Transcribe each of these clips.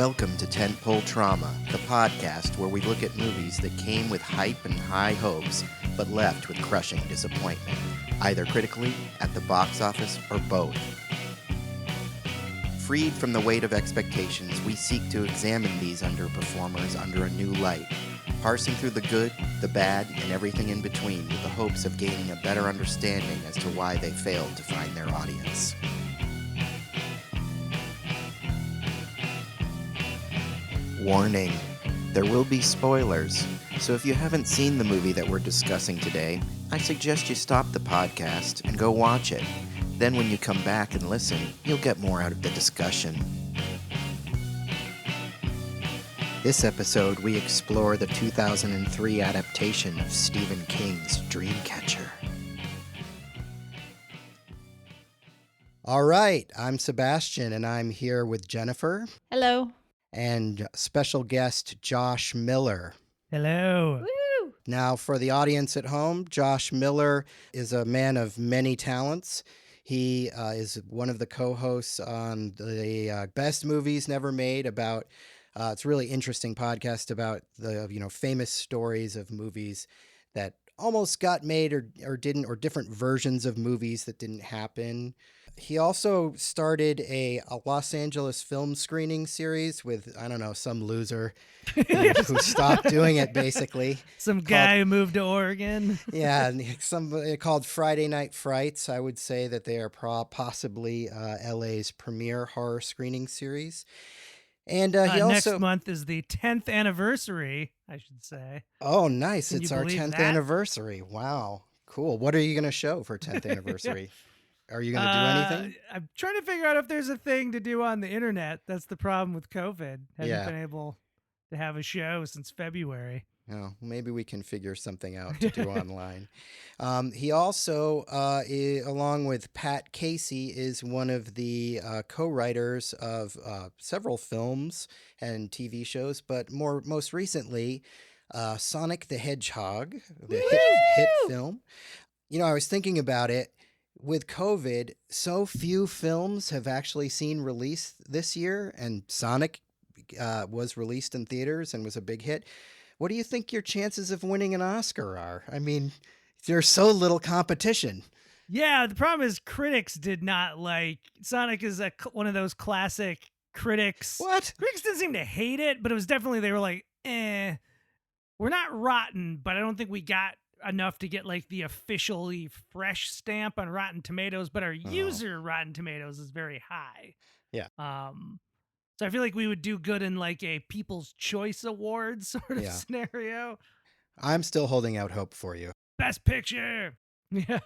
Welcome to Tentpoletrauma, the podcast where we look at movies that came with hype and high hopes, but left with crushing disappointment, either critically, at the box office, or both. Freed from the weight of expectations, we seek to examine these underperformers under a new light, parsing through the good, the bad, and everything in between with the hopes of gaining a better understanding as to why they failed to find their audience. Warning, there will be spoilers, so if you haven't seen the movie that we're discussing today, I suggest you stop the podcast and go watch it. Then when you come back and listen, you'll get more out of the discussion. This episode, we explore the 2003 adaptation of Stephen King's Dreamcatcher. All right, I'm Sebastian, and I'm here with Jennifer. Hello. And special guest Josh Miller. Hello. Woo! Now, for the audience at home, Josh Miller is a man of many talents. He is one of the co-hosts on the Best Movies Never Made about, it's a really interesting podcast about the famous stories of movies that almost got made or didn't, or different versions of movies that didn't happen. He also started a Los Angeles film screening series with, I don't know, some loser who stopped doing it, basically. Some guy who moved to Oregon. Yeah, somebody called Friday Night Frights. I would say that they are possibly LA's premier horror screening series. And he also... Next month is the 10th anniversary, I should say. Oh, nice. Can It's you our believe 10th that? anniversary. Wow. Cool. What are you going to show for 10th anniversary? Are you going to do anything? I'm trying to figure out if there's a thing to do on the internet. That's the problem with COVID. Haven't been able to have a show since February. Oh, maybe we can figure something out to do online. He also, along with Pat Casey, is one of the co-writers of several films and TV shows, but most recently, Sonic the Hedgehog, the hit film. I was thinking about it. With COVID, so few films have actually seen release this year, and Sonic was released in theaters and was a big hit. What do you think your chances of winning an Oscar are? I mean, there's so little competition. Yeah, the problem is critics did not like Sonic. Is one of those classic critics. What? Critics didn't seem to hate it, but it was definitely, they were like, we're not rotten, but I don't think we got enough to get like the officially fresh stamp on Rotten Tomatoes, but our user Rotten Tomatoes is very high. Yeah. So I feel like we would do good in like a People's Choice Awards sort of scenario. I'm still holding out hope for you. Best Picture. Yeah.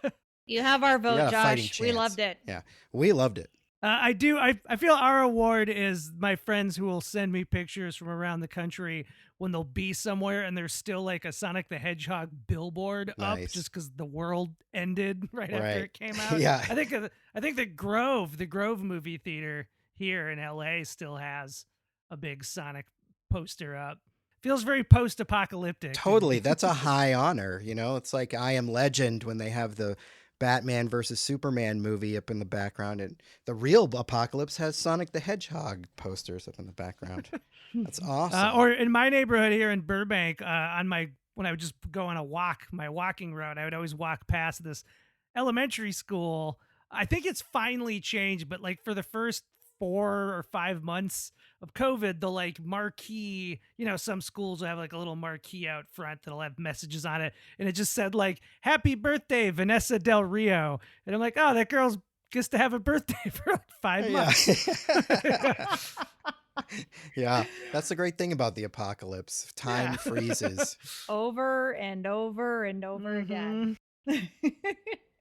You have our vote, got a fighting Josh. We chance. loved it. Yeah, we loved it. I do. I feel our award is my friends who will send me pictures from around the country when they'll be somewhere and there's still like a Sonic the Hedgehog billboard up just because the world ended right after it came out. Yeah. I think the Grove movie theater here in LA still has a big Sonic poster up. Feels very post-apocalyptic. Totally. That's a high honor. It's like I Am Legend when they have the Batman versus Superman movie up in the background, and the real apocalypse has Sonic the Hedgehog posters up in the background. That's awesome. Or in my neighborhood here in Burbank, when I would just go on my walking route, I would always walk past this elementary school. I think it's finally changed, but like for the first 4 or 5 months of COVID, the like marquee, some schools will have like a little marquee out front that'll have messages on it. And it just said like, "Happy birthday, Vanessa Del Rio." And I'm like, oh, that girl's gets to have a birthday for like 5 months. Yeah, that's the great thing about the apocalypse. Time freezes. Over and over and over again.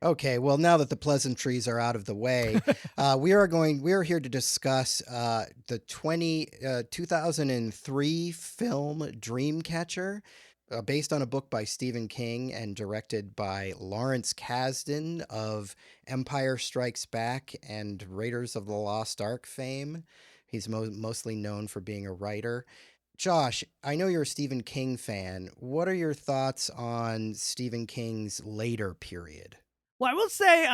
Okay, well, now that the pleasantries are out of the way, we are here to discuss the 2003 film Dreamcatcher, based on a book by Stephen King and directed by Lawrence Kasdan of Empire Strikes Back and Raiders of the Lost Ark fame. He's mostly known for being a writer. Josh, I know you're a Stephen King fan. What are your thoughts on Stephen King's later period? Well, I will say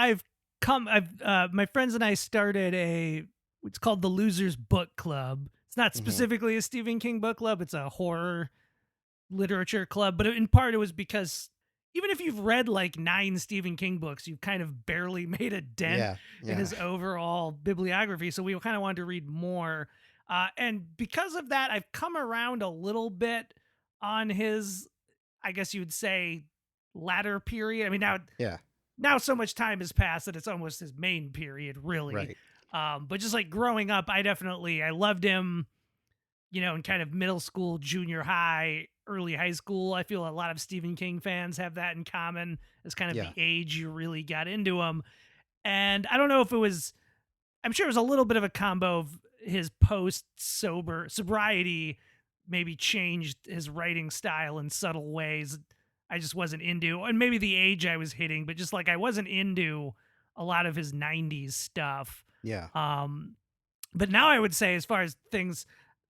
my friends and I started it's called the Losers Book Club. It's not Hmm. specifically a Stephen King book club. It's a horror literature club, but in part it was because even if you've read like 9 Stephen King books, you've kind of barely made a dent Yeah, in yeah, his overall bibliography. So we kind of wanted to read more. And because of that, I've come around a little bit on his, I guess you would say, latter period. I mean, yeah. now so much time has passed that it's almost his main period, really. Right. But just like growing up, I loved him, in kind of middle school, junior high, early high school. I feel a lot of Stephen King fans have that in common as kind of Yeah. the age you really got into him. And I don't know if it was, I'm sure it was a little bit of a combo of his post sobriety maybe changed his writing style in subtle ways I just wasn't into, and maybe the age I was hitting, but just like I wasn't into a lot of his 90s stuff. Yeah. Um, but now I would say, as far as things,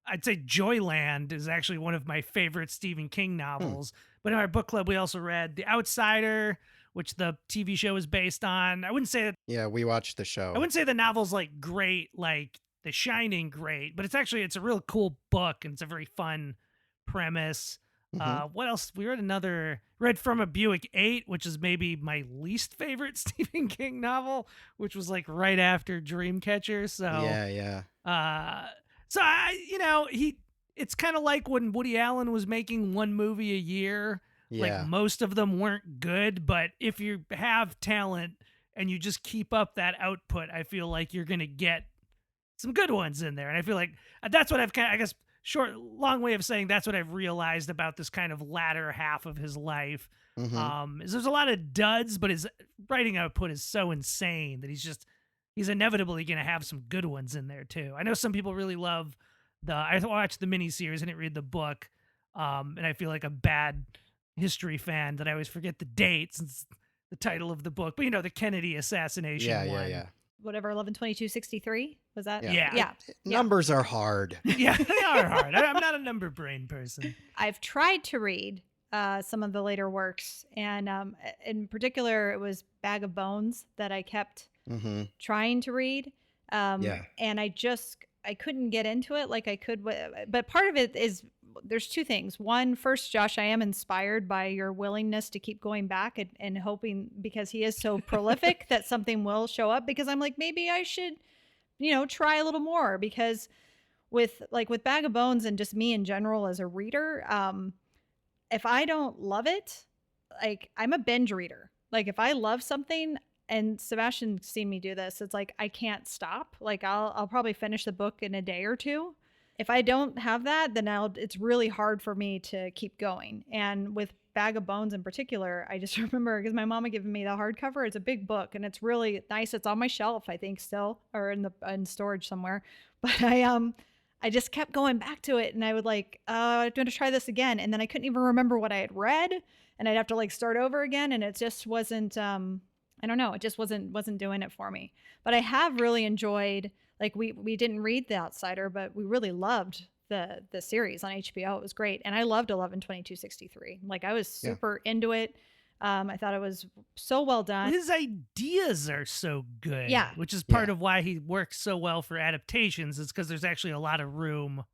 I'd say Joyland is actually one of my favorite Stephen King Hmm. novels. But in our book club, we also read The Outsider, which the TV show is based on. Yeah. We watched the I show. wouldn't say the novel's like great, like The Shining great, but it's a real cool book and it's a very fun premise. Hmm. What else? We read From a Buick 8, which is maybe my least favorite Stephen King novel, which was like right after Dreamcatcher. Yeah, yeah, Uh, it's kind of like when Woody Allen was making one movie a year. Like yeah. most of them weren't good, but if you have talent and you just keep up that output, I feel like you're going to get some good ones in there. And I feel like that's what I've kind of, I guess, long way of saying that's what I've realized about this kind of latter half of his life. Hmm. Is there's a lot of duds, but his writing output is so insane that he's inevitably going to have some good ones in there too. I know some people really love I watched the miniseries, I didn't read the book. And I feel like a bad history fan that I always forget the dates and the title of the book, but the Kennedy assassination Yeah, yeah, one. yeah, Whatever, 11/22/63 was that? yeah. Yeah. Yeah. Yeah. Numbers are hard. Yeah, they are hard. I'm not a number brain person. I've tried to read some of the later works, and in particular, it was Bag of Bones that I kept Hmm. trying to read, Yeah. and I couldn't get into it like I could. But part of it is there's two things. One, first, Josh, I am inspired by your willingness to keep going back and hoping, because he is so prolific, that something will show up. Because I'm like, maybe I should, try a little more, because with Bag of Bones and just me in general as a reader, if I don't love it, like, I'm a binge reader. Like, if I love something, and Sebastian's seen me do this, it's like I can't stop. Like, I'll probably finish the book in a day or two. If I don't have that, then it's really hard for me to keep going. And with Bag of Bones in particular, I just remember, because my mom had given me the hardcover. It's a big book and it's really nice. It's on my shelf, I think, still, or in storage somewhere. But I just kept going back to it, and I would I'm going to try this again, and then I couldn't even remember what I had read, and I'd have to start over again, and it just wasn't. I don't know. It just wasn't doing it for me. But I have really enjoyed. We didn't read The Outsider, but we really loved the series on HBO. It was great, and I loved 11/22/63. Like, I was Yeah. super into it. I thought it was so well done. His ideas are so good. Yeah. Which is part Yeah. of why he works so well for adaptations, is because there's actually a lot of room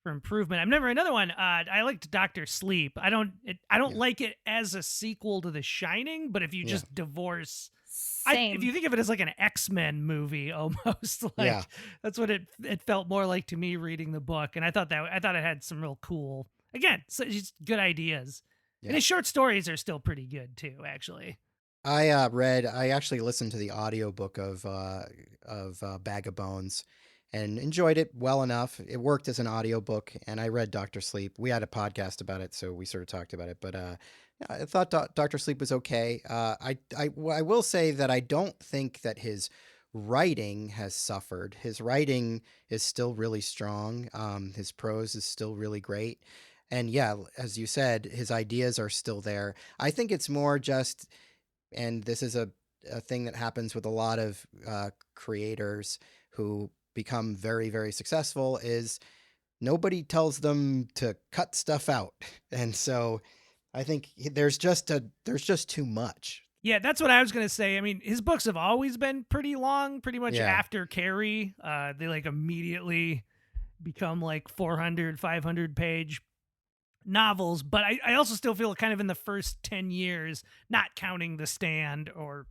for improvement. I've never another one. I liked Doctor Sleep. I don't Yeah. like it as a sequel to The Shining, but if you Yeah. just divorce, Same. if you think of it as like an X-Men movie almost, like Yeah. that's what it felt more like to me reading the book. And I thought it had some real cool, again, just good ideas. Yeah. And his short stories are still pretty good too, actually. I actually listened to the audiobook of Bag of Bones and enjoyed it well enough. It worked as an audiobook, and I read Dr. Sleep. We had a podcast about it, so we sort of talked about it, but I thought Dr. Sleep was okay. I will say that I don't think that his writing has suffered. His writing is still really strong. His prose is still really great. And yeah, as you said, his ideas are still there. I think it's more just, and this is a thing that happens with a lot of creators who become very, very successful, is nobody tells them to cut stuff out. And so I think there's just too much. Yeah, that's what I was gonna say. I mean, his books have always been pretty long. Pretty much Yeah. after Carrie, they immediately become like 400, 500 page novels. But I also still feel kind of in the first 10 years, not counting The Stand or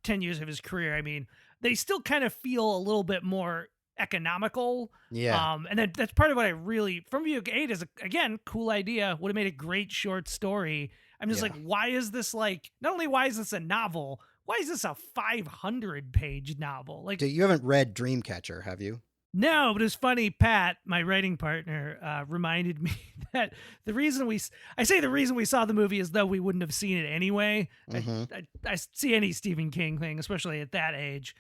10 years of his career, I mean, they still kind of feel a little bit more economical. Yeah. And that's part of what I really, from View 8 is, again, cool idea, would have made a great short story. I'm just Yeah. like, why is this like, not only why is this a novel, why is this a 500 page novel? Like, You haven't read Dreamcatcher, have you? no, but it's funny. Pat, my writing partner, reminded me that the reason we saw the movie is though we wouldn't have seen it anyway. Mm-hmm. I see any Stephen King thing, especially at that age.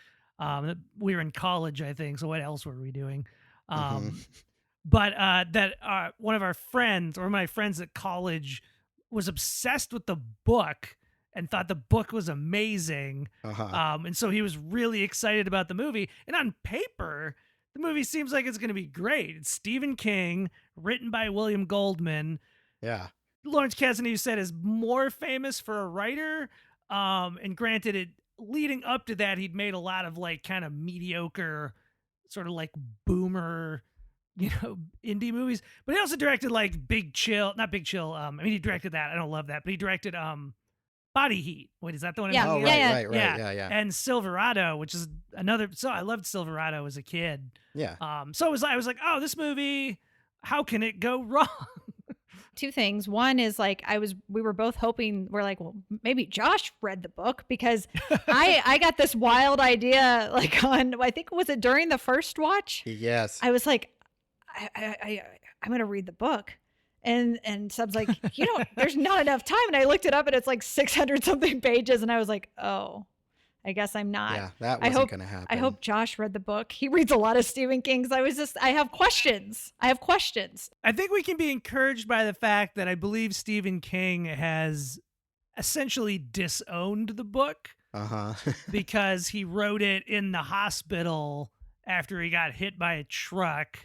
We were in college, I think. So what else were we doing? But that one of our friends, or my friends at college, was obsessed with the book and thought the book was amazing. And so he was really excited about the movie. And on paper, the movie seems like it's going to be great. It's Stephen King, written by William Goldman. Yeah. Lawrence Kasdan, you said, is more famous for a writer. And granted, leading up to that, he'd made a lot of like kind of mediocre, sort of like boomer, indie movies. But he also directed like not Big Chill. I mean, he directed that. I don't love that, but he directed Body Heat. Wait, is that the one? Yeah. Oh, right. Yeah. And Silverado, which is another. So I loved Silverado as a kid. Yeah. So I was like, oh, this movie, how can it go wrong? Two things. One is like we were both hoping, we're like, well, maybe Josh read the book, because I got this wild idea, like I think, was it during the first watch? Yes. I was like, I'm gonna read the book. And Sub's like, there's not enough time. And I looked it up and it's like 600 something pages. And I was like, oh, I guess I'm not. Yeah, that wasn't going to happen. I hope Josh read the book. He reads a lot of Stephen King. I have questions. I think we can be encouraged by the fact that I believe Stephen King has essentially disowned the book. Because he wrote it in the hospital after he got hit by a truck.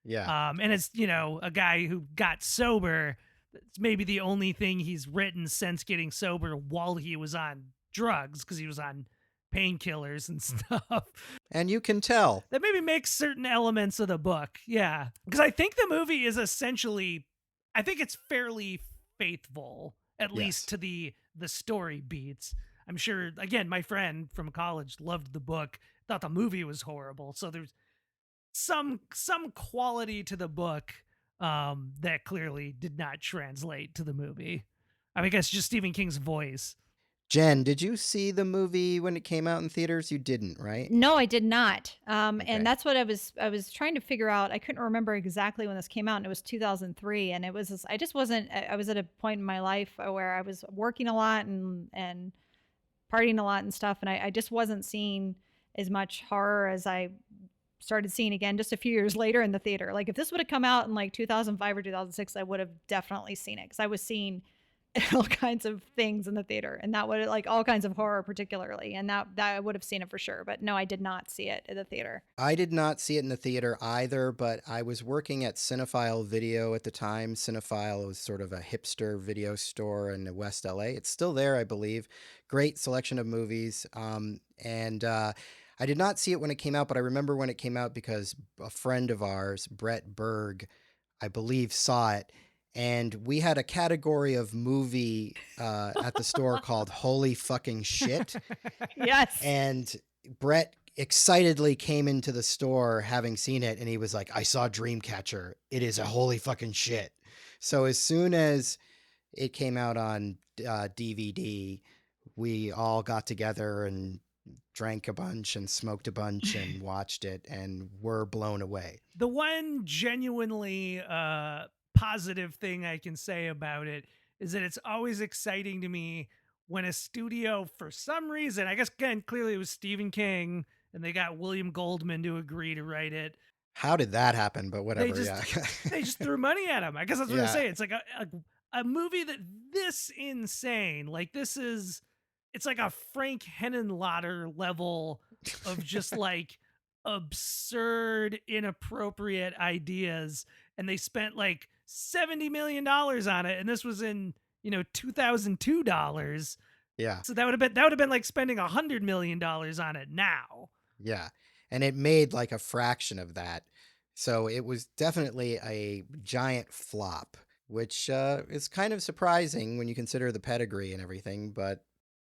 Yeah. And it's, a guy who got sober. It's maybe the only thing he's written since getting sober while he was on drugs, because he was on painkillers and stuff. And you can tell. That maybe makes certain elements of the book. Yeah. Because I think the movie is essentially, I think it's fairly faithful, at least to the story beats. I'm sure, again, my friend from college loved the book, thought the movie was horrible. So there's some quality to the book that clearly did not translate to the movie. I mean, I guess just Stephen King's voice. Jen, did you see the movie when it came out in theaters? You didn't, right? No, I did not. Okay. And that's what I was trying to figure out. I couldn't remember exactly when this came out, and it was 2003. And it was I just wasn't. I was at a point in my life where I was working a lot and partying a lot and stuff, and I just wasn't seeing as much horror as I started seeing again just a few years later in the theater. Like if this would have come out in like 2005 or 2006, I would have definitely seen it, because I was seeing all kinds of things in the theater, and that would like all kinds of horror particularly, and that I would have seen it for sure. But no, I did not see it at the theater. I did not see it in the theater either, but I was working at Cinephile Video at the time. Cinephile was sort of a hipster video store in West LA. It's still there, I believe. Great selection of movies. I did not see it when it came out, but I remember when it came out because a friend of ours, Brett Berg, I believe, saw it. And we had a category of movie at the store called Holy Fucking Shit. Yes. And Brett excitedly came into the store having seen it, and he was like, I saw Dreamcatcher. It is a holy fucking shit. So as soon as it came out on DVD, we all got together and drank a bunch and smoked a bunch and watched it and were blown away. The one genuinely positive thing I can say about it is that it's always exciting to me when a studio, for some reason, I guess again, clearly it was Stephen King, and they got William Goldman to agree to write it. How did that happen? But whatever. They just threw money at him. I guess that's what I'm saying. It's like a movie that this insane, like it's like a Frank Henenlotter level of just like absurd, inappropriate ideas. And they spent like $70 million on it. And this was in, $2002. Yeah. So that would have been like spending $100 million on it now. Yeah. And it made like a fraction of that. So it was definitely a giant flop, which is kind of surprising when you consider the pedigree and everything. But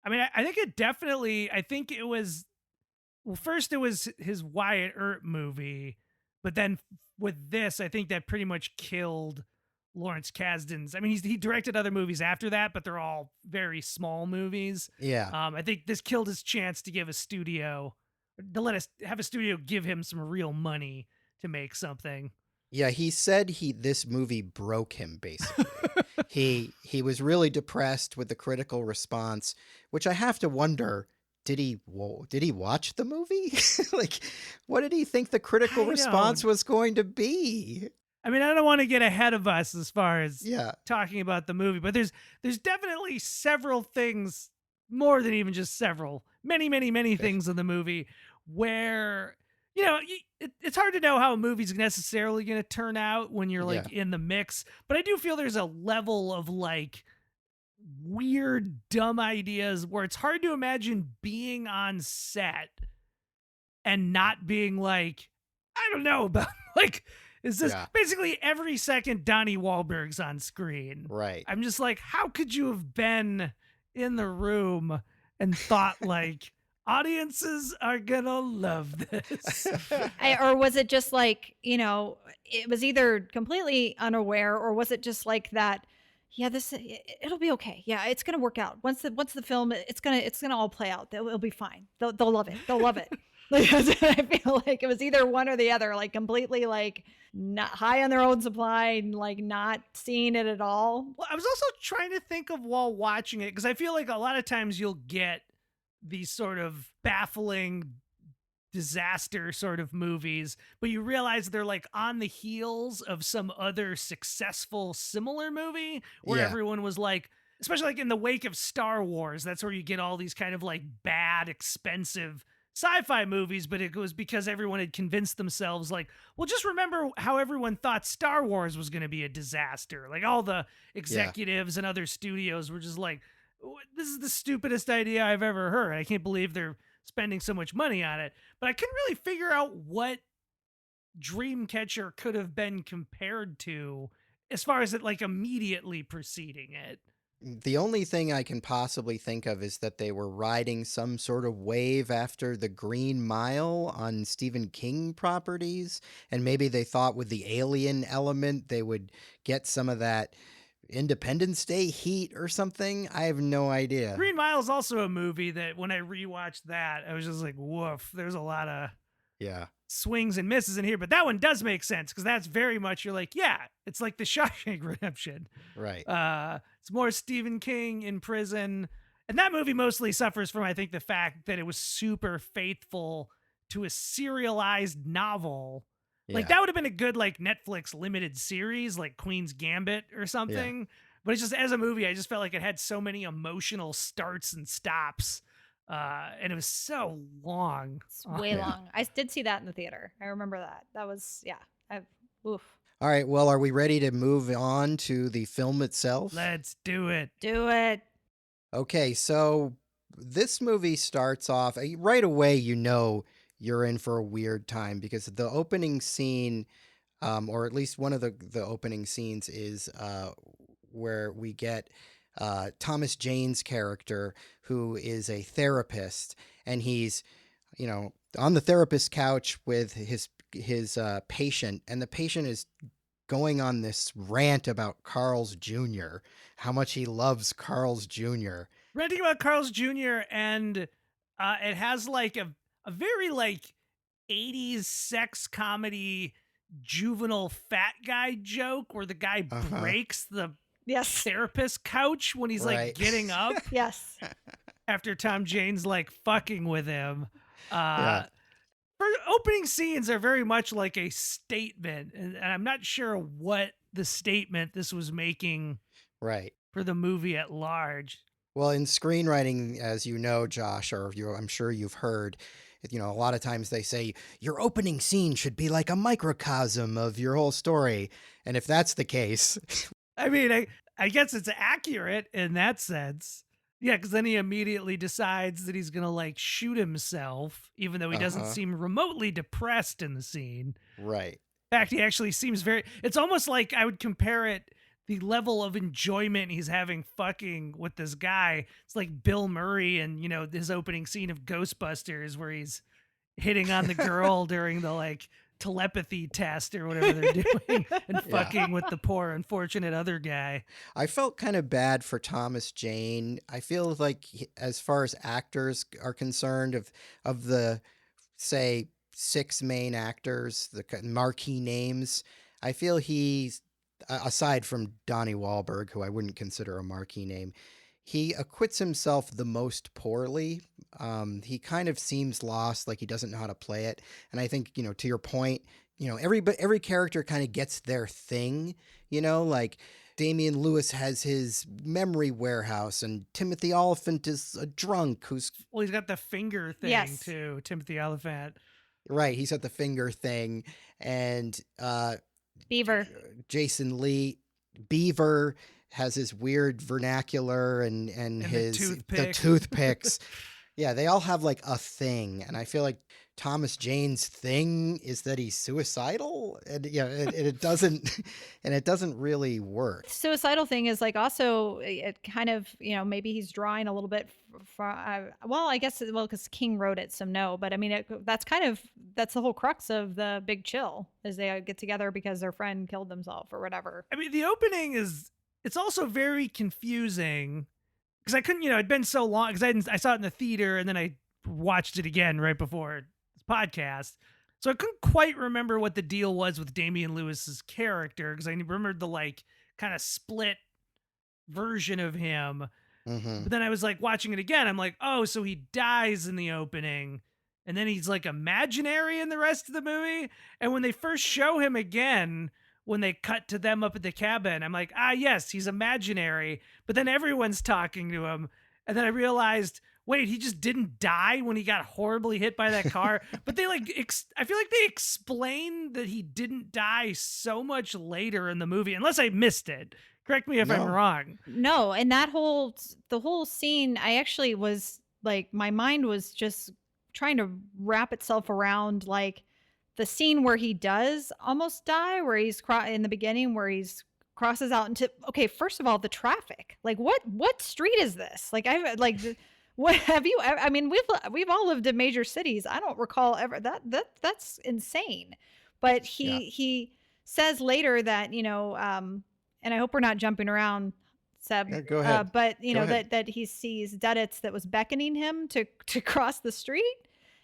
I mean, I think it definitely. I think it was. Well, first it was his Wyatt Earp movie, but then with this, I think that pretty much killed Lawrence Kasdan's. I mean, he directed other movies after that, but they're all very small movies. yeah, I think this killed his chance to give a studio, to let us have a studio give him some real money to make something. yeah, he said this movie broke him basically. He was really depressed with the critical response, which I have to wonder, did he watch the movie? Like, what did he think the critical I response don't. was going to be? I mean, I don't want to get ahead of us as far as Yeah, talking about the movie, but there's definitely several things, more than even just several, many things in the movie where it's hard to know how a movie's necessarily going to turn out when you're yeah, like in the mix. But I do feel there's a level of like weird, dumb ideas where it's hard to imagine being on set and not being like, I don't know about like, is this yeah, basically every second Donnie Wahlberg's on screen? right. I'm just like, how could you have been in the room and thought like audiences are gonna love this? Or was it just like, it was either completely unaware, or was it just like that? Yeah, it'll be okay. Yeah, it's gonna work out. Once the film, it's gonna all play out. It'll be fine. They'll love it. They'll love it. Like, I feel like it was either one or the other. Like completely like not high on their own supply and like not seeing it at all. Well, I was also trying to think of while watching it, because I feel like a lot of times you'll get these sort of baffling disaster sort of movies, but you realize they're like on the heels of some other successful similar movie where Yeah, everyone was like, especially like in the wake of Star Wars, that's where you get all these kind of like bad, expensive sci-fi movies, but it was because everyone had convinced themselves like, well, just remember how everyone thought Star Wars was going to be a disaster. Like all the yeah. executives and other studios were just like, this is the stupidest idea I've ever heard. I can't believe they're spending so much money on it. But I couldn't really figure out what Dreamcatcher could have been compared to as far as it like immediately preceding it. The only thing I can possibly think of is that they were riding some sort of wave after the Green Mile on Stephen King properties, and maybe they thought with the alien element they would get some of that Independence Day heat or something. I have no idea. Green Mile is also a movie that when I rewatched that, I was just like, woof, there's a lot of Yeah, swings and misses in here. But that one does make sense because that's very much, you're like, yeah, it's like the Shawshank Redemption. right. It's more Stephen King in prison. And that movie mostly suffers from, I think, the fact that it was super faithful to a serialized novel. Like Yeah, that would have been a good like Netflix limited series, like Queen's Gambit or yeah. something. But it's just as a movie, I just felt like it had so many emotional starts and stops, and it was so long. It's way Yeah. long. I did see that in the theater. I remember that. That was, yeah. Oof. All right, well, are we ready to move on to the film itself? Let's do it. Do it. Okay, so this movie starts off right away, you know you're in for a weird time because the opening scene, or at least one of the opening scenes, is where we get Thomas Jane's character, who is a therapist, and he's, on the therapist couch with his patient, and the patient is going on this rant about Carl's Jr., how much he loves Carl's Jr. Ranting about Carl's Jr. and it has like a very like 80s sex comedy juvenile fat guy joke where the guy Uh-huh. breaks the Yes. therapist couch when he's like Right. getting up Yes. after Tom Jane's like fucking with him. Yeah. For opening scenes are very much like a statement, and I'm not sure what the statement this was making Right. for the movie at large. Well, in screenwriting, as you know, Josh, or I'm sure you've heard, a lot of times they say your opening scene should be like a microcosm of your whole story. And if that's the case, I mean, I guess it's accurate in that sense. Yeah, because then he immediately decides that he's going to like shoot himself, even though he doesn't Uh-huh. seem remotely depressed in the scene. right. fact, he actually seems very. It's almost like I would compare it. The level of enjoyment he's having fucking with this guy. It's like Bill Murray and his opening scene of Ghostbusters where he's hitting on the girl during the like telepathy test or whatever they're doing and Yeah. fucking with the poor unfortunate other guy. I felt kind of bad for Thomas Jane. I feel like as far as actors are concerned, of the say 6 main actors, the marquee names, I feel he's aside from Donnie Wahlberg, who I wouldn't consider a marquee name, he acquits himself the most poorly. He kind of seems lost, like he doesn't know how to play it. And I think, to your point, every character kind of gets their thing, like Damian Lewis has his memory warehouse, and Timothy Olyphant is a drunk who's Well, he's got the finger thing Yes. too, Timothy Olyphant. right. He's got the finger thing, and Beaver. Jason Lee Beaver has his weird vernacular and And the his toothpick. toothpicks. Yeah, they all have like a thing, and I feel like Thomas Jane's thing is that he's suicidal, and it doesn't really work. Suicidal thing is like also it kind of maybe he's drawing a little bit well I guess because King wrote it, so no, but I mean that's the whole crux of The Big Chill is they get together because their friend killed themselves or whatever. I mean, the opening it's also very confusing because I couldn't, it'd been so long because I saw it in the theater and then I watched it again right before this podcast. So I couldn't quite remember what the deal was with Damian Lewis's character because I remembered the like kind of split version of him. Mm-hmm. But then I was like watching it again. I'm like, oh, so he dies in the opening and then he's like imaginary in the rest of the movie. And when they first show him again, when they cut to them up at the cabin, I'm like, yes, he's imaginary. But then everyone's talking to him. And then I realized, wait, he just didn't die when he got horribly hit by that car. But they like, I feel like they explain that he didn't die so much later in the movie, unless I missed it. Correct me if I'm No. wrong. No, and the whole scene, I actually was like, my mind was just trying to wrap itself around like the scene where he does almost die, where he's in the beginning, where he's crosses out into, okay, first of all, the traffic, like what street is this? Like what have you, I mean, we've all lived in major cities. I don't recall ever that's insane. But he says later that, and I hope we're not jumping around, Seb. Yeah, go ahead. But Go ahead. that he sees Duddits that was beckoning him to cross the street,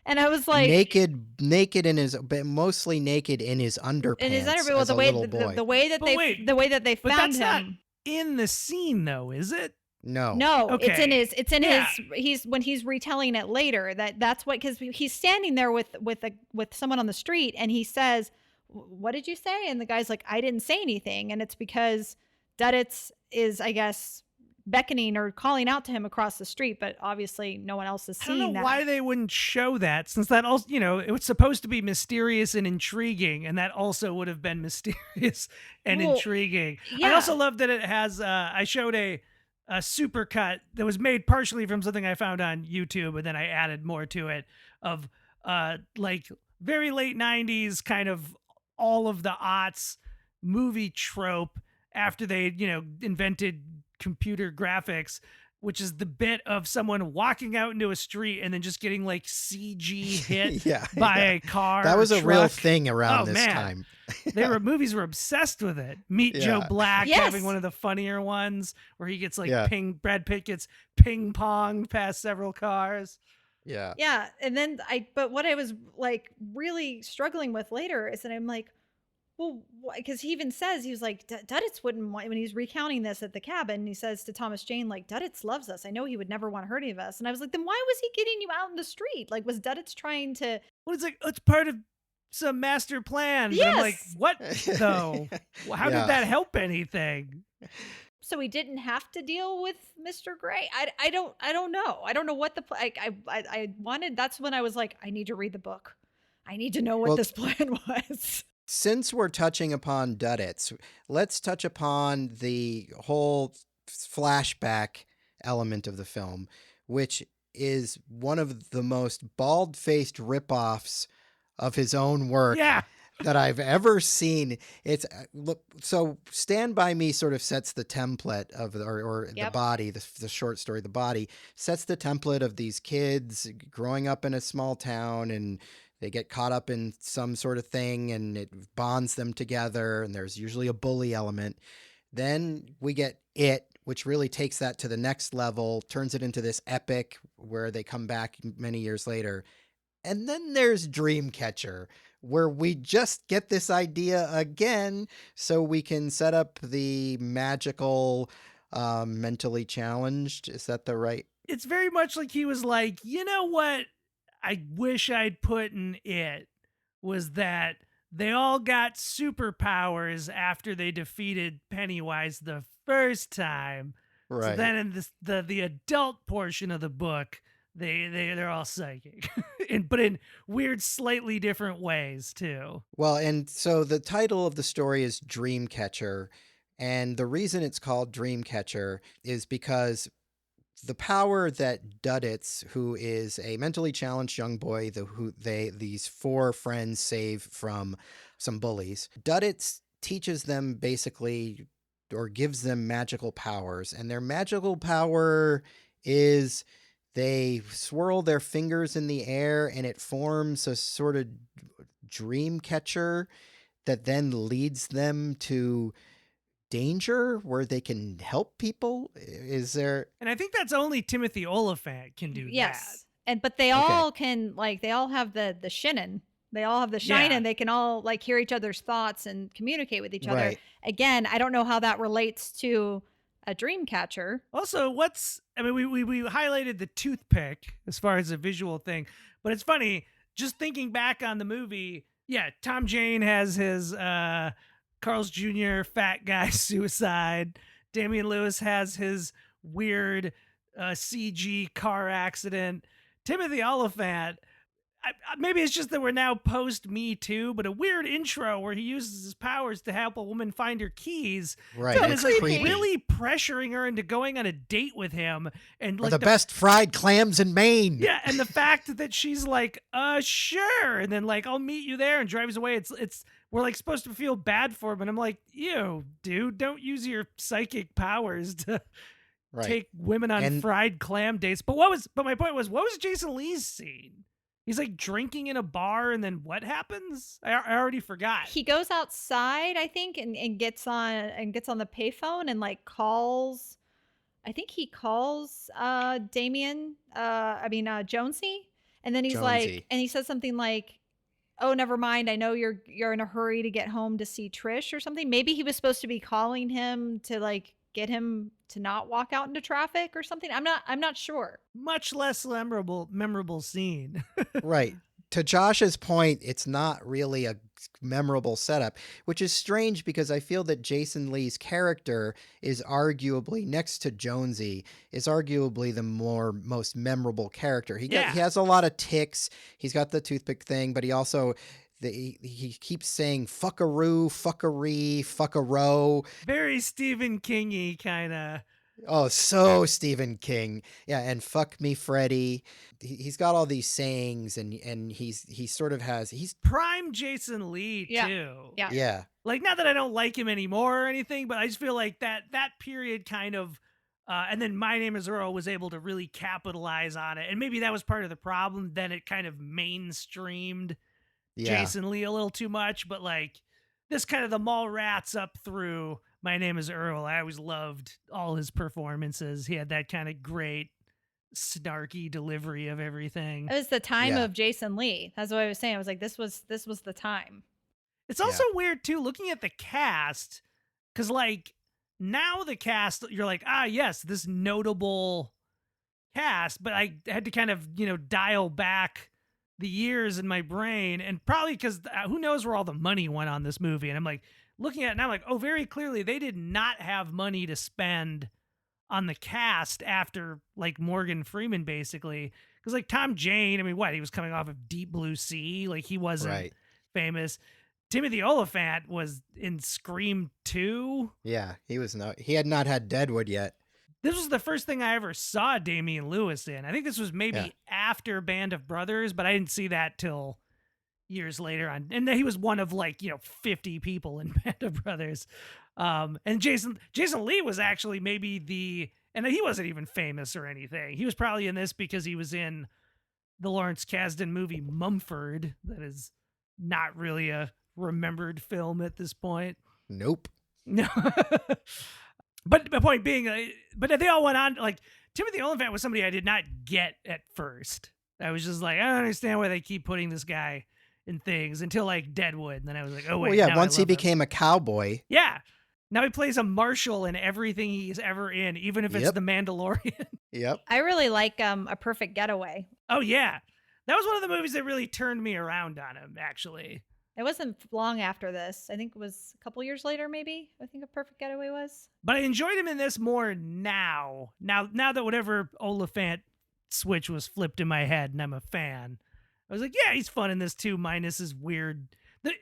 and I was like, naked in his, but mostly naked in his underpants. and is that as the a way little boy. the way that But they wait, the way that they But found that's not him? in the scene though, is it? No. No, it's in Okay. his when he's retelling it later, that's what, because he's standing there with someone on the street and he says, what did you say? And the guy's like, I didn't say anything. And it's because Duddits is, I guess, beckoning or calling out to him across the street, but obviously no one else is I seeing don't know that. why they wouldn't show that, since that also, it was supposed to be mysterious and intriguing, and that also would have been mysterious and Well, intriguing. I yeah. also love that it has, I showed a supercut that was made partially from something I found on YouTube, and then I added more to it of like very late 90s, kind of all of the aughts movie trope after they, invented computer graphics, which is the bit of someone walking out into a street and then just getting like CG hit by a car. That was or a real truck. thing around Oh, this man. time. Movies were obsessed with it. Meet Joe Yeah. Black Yes. having one of the funnier ones where he gets like Yeah. Brad Pitt gets ping ponged past several cars. Yeah. Yeah, and then but what I was like really struggling with later is that I'm like, well, because he even says, he was like, Duddits wouldn't want, when he's recounting this at the cabin, he says to Thomas Jane, like, Duddits loves us. I know he would never want to hurt any of us. And I was like, then why was he getting you out in the street? Like, was Duddits trying to? Well, it's like, it's part of some master plan. But I'm like, Yes. what though? How Yeah. did that help anything? So he didn't have to deal with Mr. Gray. I don't know. I don't know what I wanted. That's when I was like, I need to read the book. I need to know what Well, this plan was. Since we're touching upon Duddits, let's touch upon the whole flashback element of the film, which is one of the most bald-faced ripoffs of his own work. Yeah. that I've ever seen. It's look. So Stand By Me sort of sets the template of or the Yep. body, the short story. The body sets the template of these kids growing up in a small town, and they get caught up in some sort of thing, and it bonds them together. And there's usually a bully element. Then we get It, which really takes that to the next level, turns it into this epic where they come back many years later. And then there's Dreamcatcher, where we just get this idea again so we can set up the magical, mentally challenged. Is that the right? It's very much like he was like, you know what I wish I'd put in It was that they all got superpowers after they defeated Pennywise the first time. So Right. then in this the adult portion of the book, they're all psychic. But in weird, slightly different ways too. Well, and so the title of the story is Dreamcatcher. And the reason it's called Dreamcatcher is because the power that Duddits, who is a mentally challenged young boy, these four friends save from some bullies, Duddits teaches them basically, or gives them magical powers, and their magical power is they swirl their fingers in the air, and it forms a sort of dream catcher that then leads them to danger where they can help people. Is there? And I think that's only Timothy Olyphant can do Yes. But they Okay. all can, like, they all have the shinin. They all have the shine, Yeah. and they can all like hear each other's thoughts and communicate with each other. Right. Again, I don't know how that relates to a dream catcher. that. Also, we highlighted the toothpick as far as a visual thing, but it's funny just thinking back on the movie. Yeah, Tom Jane has his Carl's Jr. fat guy suicide. Damian Lewis has his weird CG car accident. Timothy Olyphant, maybe it's just that we're now post Me Too, but a weird intro where he uses his powers to help a woman find her keys. Right. And It's is like creepy. really pressuring her into going on a date with him. And Or like the best fried clams in Maine. yeah, and the fact that she's like, sure, and then like I'll meet you there and drives away. It's we're like supposed to feel bad for him, and I'm like, ew, dude, don't use your psychic powers to Right. take women on And- fried clam dates. But my point was, what was Jason Lee's scene? He's like drinking in a bar, and then what happens? I already forgot. He goes outside, I think, and gets on the payphone and like calls. I think he calls Jonesy, and then he's Jonesy. like, and he says something like, "Oh, never mind. I know you're in a hurry to get home to see Trish or something." Maybe he was supposed to be calling him to like get him to not walk out into traffic or something. I'm not sure. Much less memorable scene. Right. To Josh's point, it's not really a memorable setup, which is strange because I feel that Jason Lee's character is arguably, next to Jonesy, is arguably the most memorable character. He has a lot of tics. He's got the toothpick thing, but he also he keeps saying fuckaroo, fuckery, fuckaro. Very Stephen King-y kind of. Oh, so Stephen King. Yeah, and fuck me, Freddy. He's got all these sayings, and he sort of has, he's Prime Jason Lee Yeah. too. Yeah. yeah. Like, not that I don't like him anymore or anything, but I just feel like that period kind of and then My Name is Earl was able to really capitalize on it. And maybe that was part of the problem. Then it kind of mainstreamed Yeah. Jason Lee a little too much, but like this kind of the mall rats up through My Name is Earl. I always loved all his performances. He had that kind of great snarky delivery of everything. It was the time Yeah. of Jason Lee. That's what I was saying. I was like, this was the time. It's also weird too looking at the cast, because like now the cast, you're like, yes, this notable cast, but I had to kind of dial back the years in my brain, and probably because who knows where all the money went on this movie. And I'm like looking at it and I'm like, oh, very clearly they did not have money to spend on the cast after like Morgan Freeman, basically, because like Tom Jane, I mean, what, he was coming off of Deep Blue Sea, like he wasn't Right. famous. Timothy Olyphant was in Scream 2. Yeah, he had not had Deadwood yet. This was the first thing I ever saw Damian Lewis in. I think this was maybe Yeah. after Band of Brothers, but I didn't see that till years later on, and he was one of like 50 people in Band of Brothers. And Jason Lee was actually and he wasn't even famous or anything. He was probably in this because he was in the Lawrence Kasdan movie Mumford, that is not really a remembered film at this point. Nope. No. But the point being, but they all went on, like, Timothy Olyphant was somebody I did not get at first. I was just like, I don't understand why they keep putting this guy in things until like Deadwood. And then I was like, oh, wait. Well, yeah, once he became a cowboy. Yeah. Now he plays a marshal in everything he's ever in, even if it's The Mandalorian. Yep. I really like A Perfect Getaway. Oh, yeah. That was one of the movies that really turned me around on him, actually. It wasn't long after this. I think it was a couple years later, maybe. I think A Perfect Getaway was. But I enjoyed him in this more now. Now that whatever Olyphant switch was flipped in my head and I'm a fan, I was like, yeah, he's fun in this too, minus his weird...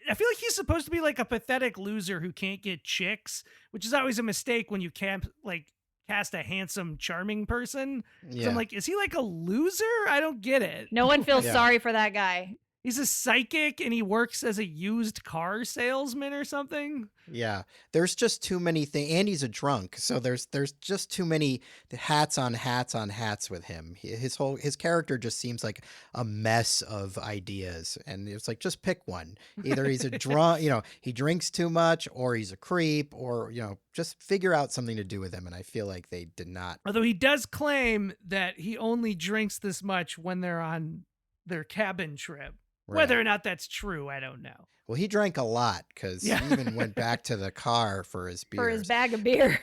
I feel like he's supposed to be like a pathetic loser who can't get chicks, which is always a mistake when you can't like cast a handsome, charming person. Yeah. So I'm like, is he like a loser? I don't get it. No one feels sorry for that guy. He's a psychic and he works as a used car salesman or something. Yeah, there's just too many things. And he's a drunk, so there's just too many hats on hats with him. His character just seems like a mess of ideas, and it's like, just pick one. Either he's a drunk, he drinks too much, or he's a creep, or just figure out something to do with him. And I feel like they did not. Although he does claim that he only drinks this much when they're on their cabin trip. Right. Whether or not that's true, I don't know. Well, he drank a lot because he even went back to the car for his beers. For his bag of beer.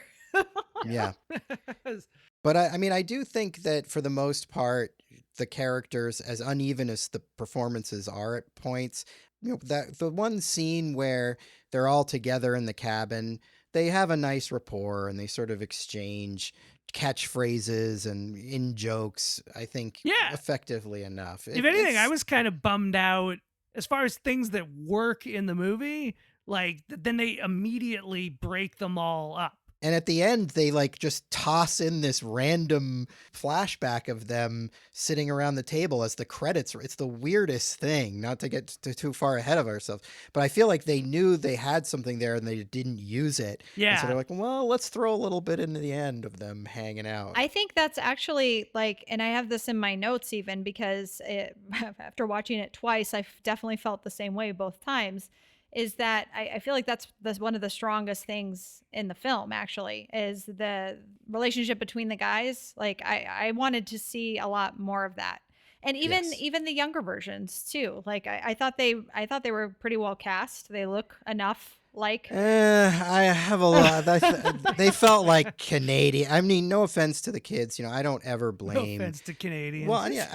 Yeah. But I do think that for the most part, the characters, as uneven as the performances are at points, that the one scene where they're all together in the cabin, they have a nice rapport and they sort of exchange catchphrases and in jokes, I think, effectively enough. If anything, I was kind of bummed out as far as things that work in the movie. Like, then they immediately break them all up. And at the end, they like just toss in this random flashback of them sitting around the table as the credits. It's the weirdest thing, not to get too far ahead of ourselves. But I feel like they knew they had something there and they didn't use it. Yeah. And so they're like, well, let's throw a little bit into the end of them hanging out. I think that's actually like, and I have this in my notes even because after watching it twice, I definitely felt the same way both times. Is that I feel like that's one of the strongest things in the film, actually, is the relationship between the guys. Like I wanted to see a lot more of that. And even the younger versions too. Like I thought they were pretty well cast. They look enough like. I have a lot. They felt like Canadian. I mean, no offense to the kids. I don't ever blame. No offense to Canadians. Well, yeah,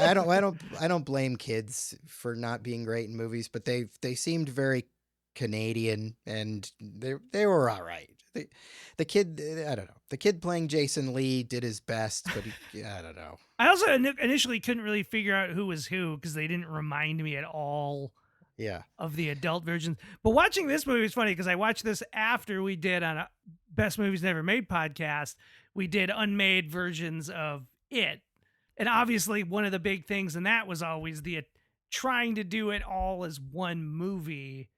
I don't blame kids for not being great in movies, but they seemed very Canadian, and they were all right. The kid, I don't know. The kid playing Jason Lee did his best, but I don't know. I also initially couldn't really figure out who was who because they didn't remind me at all. Yeah. Of the adult versions. But watching this movie is funny because I watched this after we did on a Best Movies Never Made podcast. We did unmade versions of it, and obviously one of the big things in that was always the trying to do it all as one movie.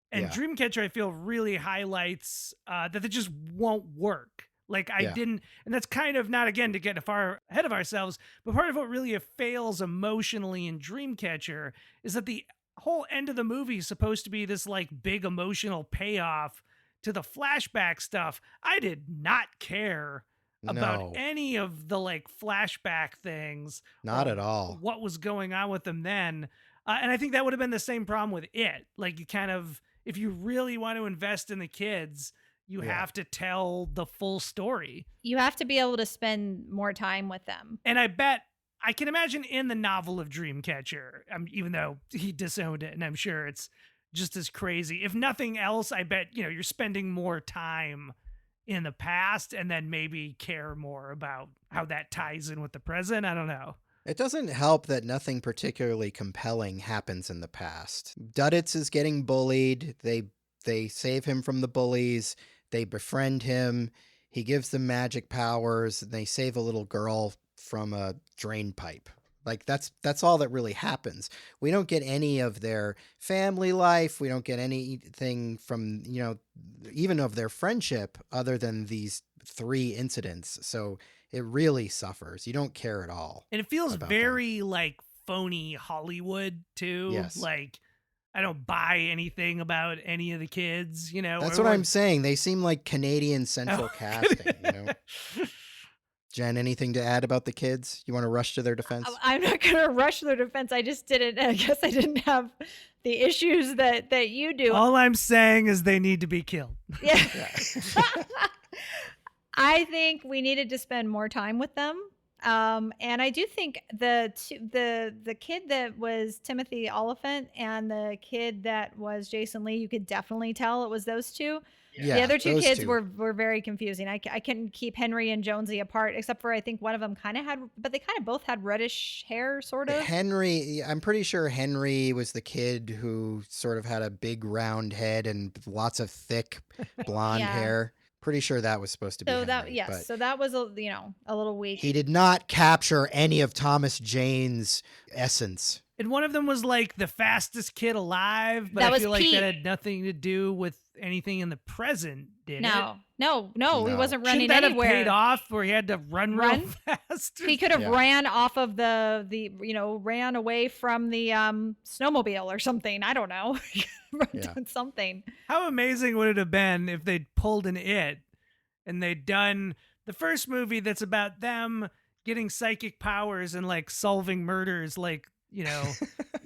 And Dreamcatcher, I feel, really highlights that it just won't work. Like, I didn't, and that's kind of not, again, to get far ahead of ourselves, but part of what really fails emotionally in Dreamcatcher is that the whole end of the movie is supposed to be this, like, big emotional payoff to the flashback stuff. I did not care about any of the, like, flashback things. Not at all. What was going on with them then. And I think that would have been the same problem with it. Like, you kind of, if you really want to invest in the kids, you have to tell the full story. You have to be able to spend more time with them. And I can imagine in the novel of Dreamcatcher, even though he disowned it, and I'm sure it's just as crazy. If nothing else, I bet, you're spending more time in the past and then maybe care more about how that ties in with the present. I don't know. It doesn't help that nothing particularly compelling happens in the past. Duddits is getting bullied. They save him from the bullies. They befriend him. He gives them magic powers. They save a little girl from a drain pipe. Like that's all that really happens. We don't get any of their family life. We don't get anything from, even of their friendship other than these 3 incidents. So it really suffers. You don't care at all. And it feels about them. very like phony Hollywood too. Yes. Like I don't buy anything about any of the kids, That's what I'm saying. They seem like Canadian central casting, Jen, anything to add about the kids? You want to rush to their defense? I'm not going to rush their defense. I just didn't. I guess I didn't have the issues that you do. All I'm saying is they need to be killed. Yeah. I think we needed to spend more time with them. And I do think the kid that was Timothy Olyphant and the kid that was Jason Lee, you could definitely tell it was those two. Yeah, the other 2 those kids 2. were very confusing. I couldn't keep Henry and Jonesy apart, except for I think one of them kind of had, but they kind of both had reddish hair, sort of. Henry, I'm pretty sure Henry was the kid who sort of had a big round head and lots of thick blonde Yeah. hair. Pretty sure that was supposed to be So Henry, that yes, but so that was a little weak. he did not capture any of Thomas Jane's essence. And one of them was like the fastest kid alive, but That I was feel like Pete. that had nothing to do with anything in the present, did it? No, he No. wasn't running Shouldn't that anywhere. have paid off where he had to run real Run? fast? He could have Yeah. ran off of the ran away from the snowmobile or something. I don't know. Run Yeah. doing something. How amazing would it have been if they'd pulled an It and they'd done the first movie that's about them getting psychic powers and like solving murders like,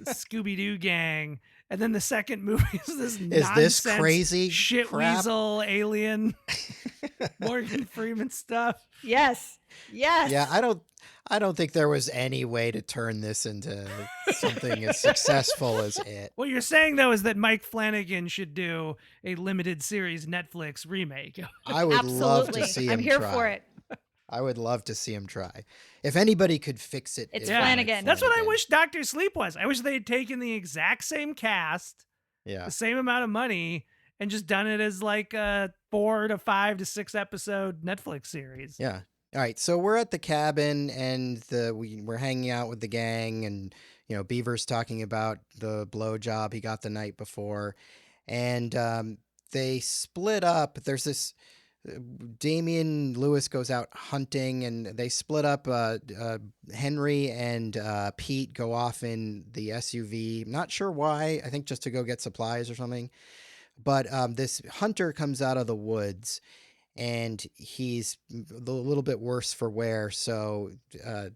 Scooby-Doo gang. And then the second movie is this this crazy shit crap? weasel alien Morgan Freeman stuff. Yes. Yeah, I don't think there was any way to turn this into something as successful as it. What you're saying though is that Mike Flanagan should do a limited series Netflix remake. I would love Absolutely. to see him I'm here try. for it. I would love to see him try. If anybody could fix it, It's it'd be Mike Flanagan. That's what I Flanagan. wish Dr. Sleep was. I wish they had taken the exact same cast, Yeah. the same amount of money, and just done it as like a 4 to 5 to 6 episode Netflix series. Yeah. All right. So we're at the cabin and we're hanging out with the gang, and Beaver's talking about the blowjob he got the night before, and they split up. There's this. Damian Lewis goes out hunting, and they split up. Henry and Pete go off in the SUV. Not sure why. I think just to go get supplies or something. But this hunter comes out of the woods, and he's a little bit worse for wear. So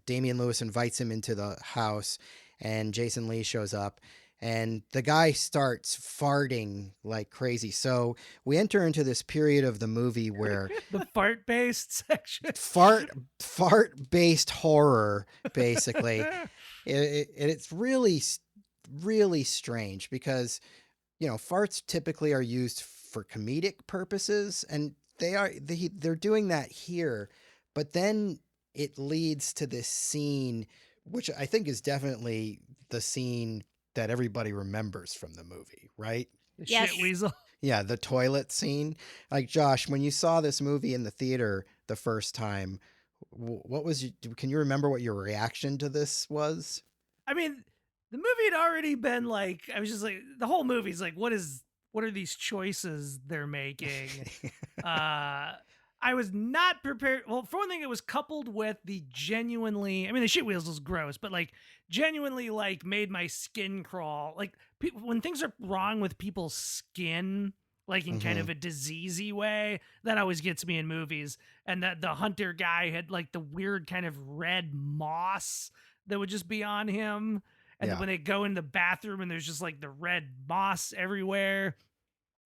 Damian Lewis invites him into the house, and Jason Lee shows up. And the guy starts farting like crazy. So we enter into this period of the movie where The fart-based section. fart-based horror, basically. It's really, really strange because, farts typically are used for comedic purposes, and they're doing that here. But then it leads to this scene, which I think is definitely the scene that everybody remembers from the movie, right? The Yes. shit weasel. Yeah, the toilet scene. Like, Josh, when you saw this movie in the theater the first time, can you remember what your reaction to this was? I mean, the movie had already been like, I was just like, the whole movie's like, what are these choices they're making? I was not prepared. Well, for one thing, it was coupled with the the shit wheels was gross, but like genuinely like made my skin crawl. Like when things are wrong with people's skin, like in kind of a diseasey way, that always gets me in movies. And that the hunter guy had like the weird kind of red moss that would just be on him. And then when they go in the bathroom and there's just like the red moss everywhere,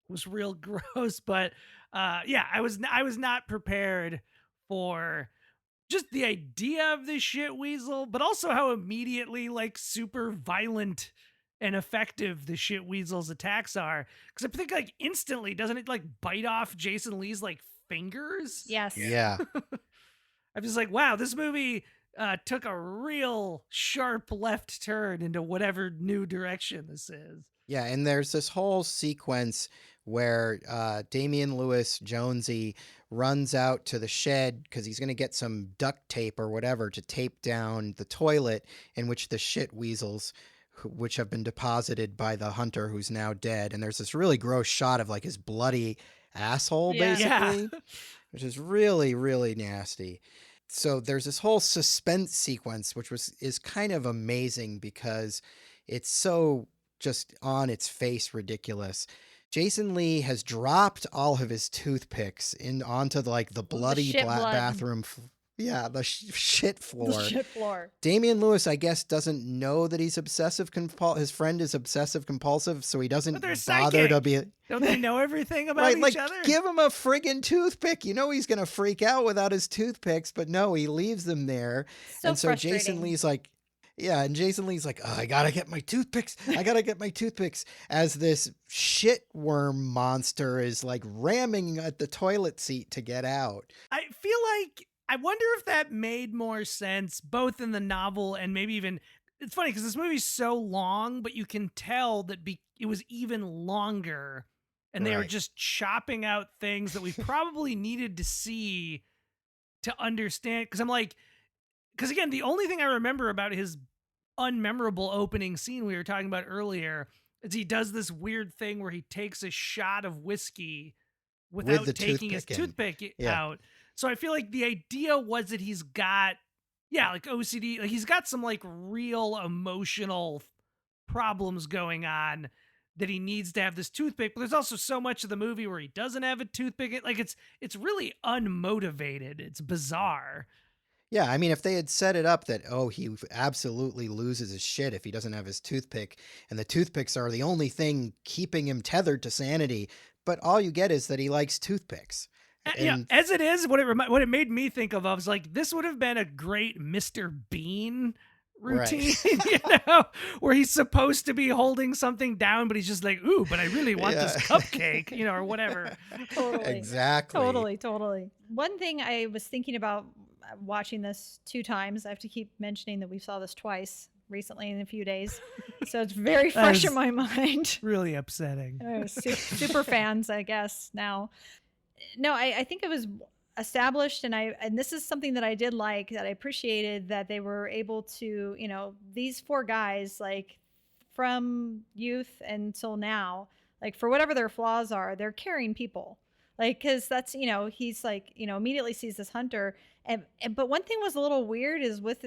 it was real gross. But I was not prepared for just the idea of this shit weasel, but also how immediately like super violent and effective the shit weasel's attacks are. Because I think like instantly, doesn't it like bite off Jason Lee's like fingers? Yes. Yeah. I'm just like, wow, this movie took a real sharp left turn into whatever new direction this is. Yeah, and there's this whole sequence where Damian Lewis, Jonesy, runs out to the shed because he's going to get some duct tape or whatever to tape down the toilet in which the shit weasels, which have been deposited by the hunter who's now dead. And there's this really gross shot of like his bloody asshole, Yeah. basically, which is really, really nasty. So there's this whole suspense sequence, which is kind of amazing because it's so just on its face ridiculous. Jason Lee has dropped all of his toothpicks onto like the bloody shit blood. bathroom. The shit floor. The shit floor. Damian Lewis, I guess, doesn't know that he's obsessive compulsive. His friend is obsessive compulsive, so he doesn't But they're bother to be. Don't they know everything about Right, each like other? give him a friggin' toothpick. You know he's gonna freak out without his toothpicks, but no, he leaves them there. So And so Jason frustrating. Lee's like, and Jason Lee's like, oh, I gotta get my toothpicks. I gotta get my toothpicks. As this shit worm monster is like ramming at the toilet seat to get out. I feel like, I wonder if that made more sense both in the novel and maybe even, it's funny because this movie's so long, but you can tell that it was even longer and they were Right. just chopping out things that we probably needed to see to understand. Because I'm like, because again, the only thing I remember about his unmemorable opening scene we were talking about earlier is he does this weird thing where he takes a shot of whiskey without the taking his toothpick toothpick Yeah. out. So I feel like the idea was that he's got, like OCD, like he's got some like real emotional problems going on that he needs to have this toothpick. But there's also so much of the movie where he doesn't have a toothpick. Like it's really unmotivated. It's bizarre. Yeah, I mean, if they had set it up that, he absolutely loses his shit if he doesn't have his toothpick, and the toothpicks are the only thing keeping him tethered to sanity, but all you get is that he likes toothpicks. And As it is, what it made me think of was like, this would have been a great Mr. Bean routine, where he's supposed to be holding something down, but he's just like, ooh, but I really want this cupcake, or whatever. Totally. Exactly. Totally. One thing I was thinking about watching this 2 times, I have to keep mentioning that we saw this twice recently in a few days. So it's very fresh in my mind. Really upsetting. Super fans, I guess, now. No, I think it was established, and this is something that I did like, that I appreciated, that they were able to, these 4 guys, like from youth until now, like for whatever their flaws are, they're caring people. Like, cause that's, he's like, immediately sees this hunter. But one thing was a little weird is with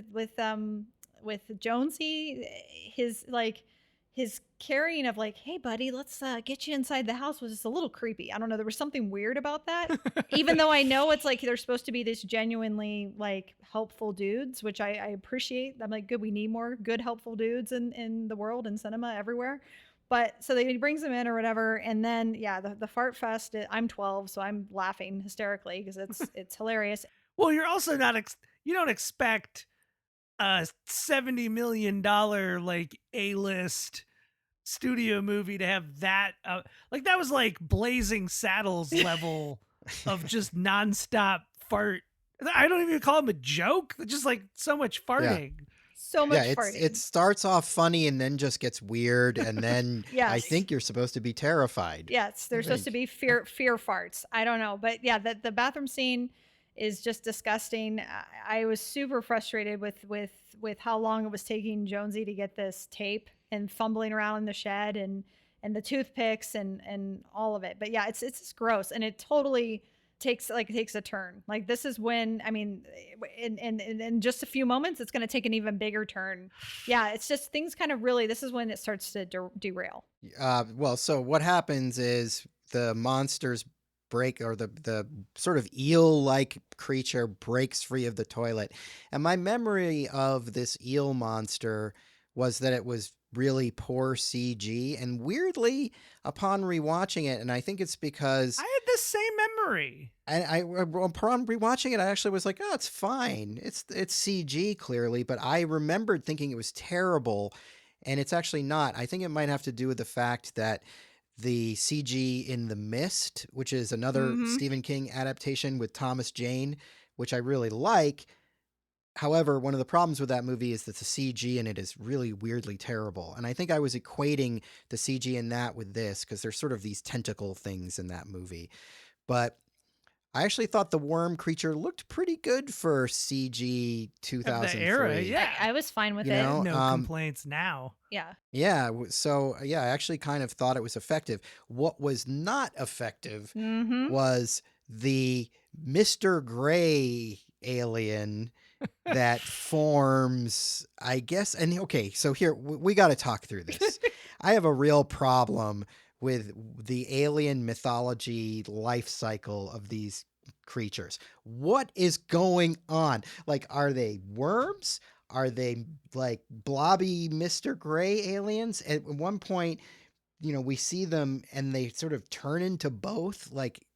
Jonesy, his carrying of like, hey buddy, let's get you inside the house was just a little creepy. I don't know. There was something weird about that. Even though I know it's like, they're supposed to be this genuinely like helpful dudes, which I appreciate. I'm like, good. We need more good, helpful dudes in the world, in cinema, everywhere. But so he brings them in or whatever. And then, the fart fest, I'm 12. So I'm laughing hysterically because it's hilarious. Well, you're also you don't expect a $70 million like A-list studio movie to have that. Like that was like Blazing Saddles level of just nonstop fart. I don't even call him a joke. Just like so much farting. Yeah. So much farting. It starts off funny and then just gets weird, and then Yes. I think you're supposed to be terrified. Yes, they're supposed to be fear farts. I don't know, but the bathroom scene is just disgusting. I was super frustrated with how long it was taking Jonesy to get this tape, and fumbling around in the shed, and the toothpicks and all of it. But yeah, it's just gross, and it totally takes a turn. Like this is when, I mean, in just a few moments, it's going to take an even bigger turn. Yeah, it's just things kind of really, this is when it starts to derail. Well, so what happens is the monsters break, or the sort of eel-like creature breaks free of the toilet. And my memory of this eel monster was that it was really poor CG, and weirdly, upon rewatching it, and I think it's because I had the same memory. and upon rewatching it, I actually was like, oh, it's fine. It's CG clearly, but I remembered thinking it was terrible, and it's actually not. I think it might have to do with the fact that the CG in The Mist, which is another Stephen King adaptation with Thomas Jane, which I really like. However, one of the problems with that movie is that the CG in it is really weirdly terrible. And I think I was equating the CG in that with this, because there's sort of these tentacle things in that movie. But I actually thought the worm creature looked pretty good for CG Of the era, 2003. yeah. I was fine with You I it. have know, no complaints now. Yeah. yeah. So yeah, I actually kind of thought it was effective. What was not effective Mm-hmm. was the Mr. Gray alien that forms, I guess. And okay, so here we got to talk through this. I have a real problem with the alien mythology life cycle of these creatures. What is going on? Like, are they worms? Are they like blobby Mr. Gray aliens? At one point, we see them and they sort of turn into both. Like,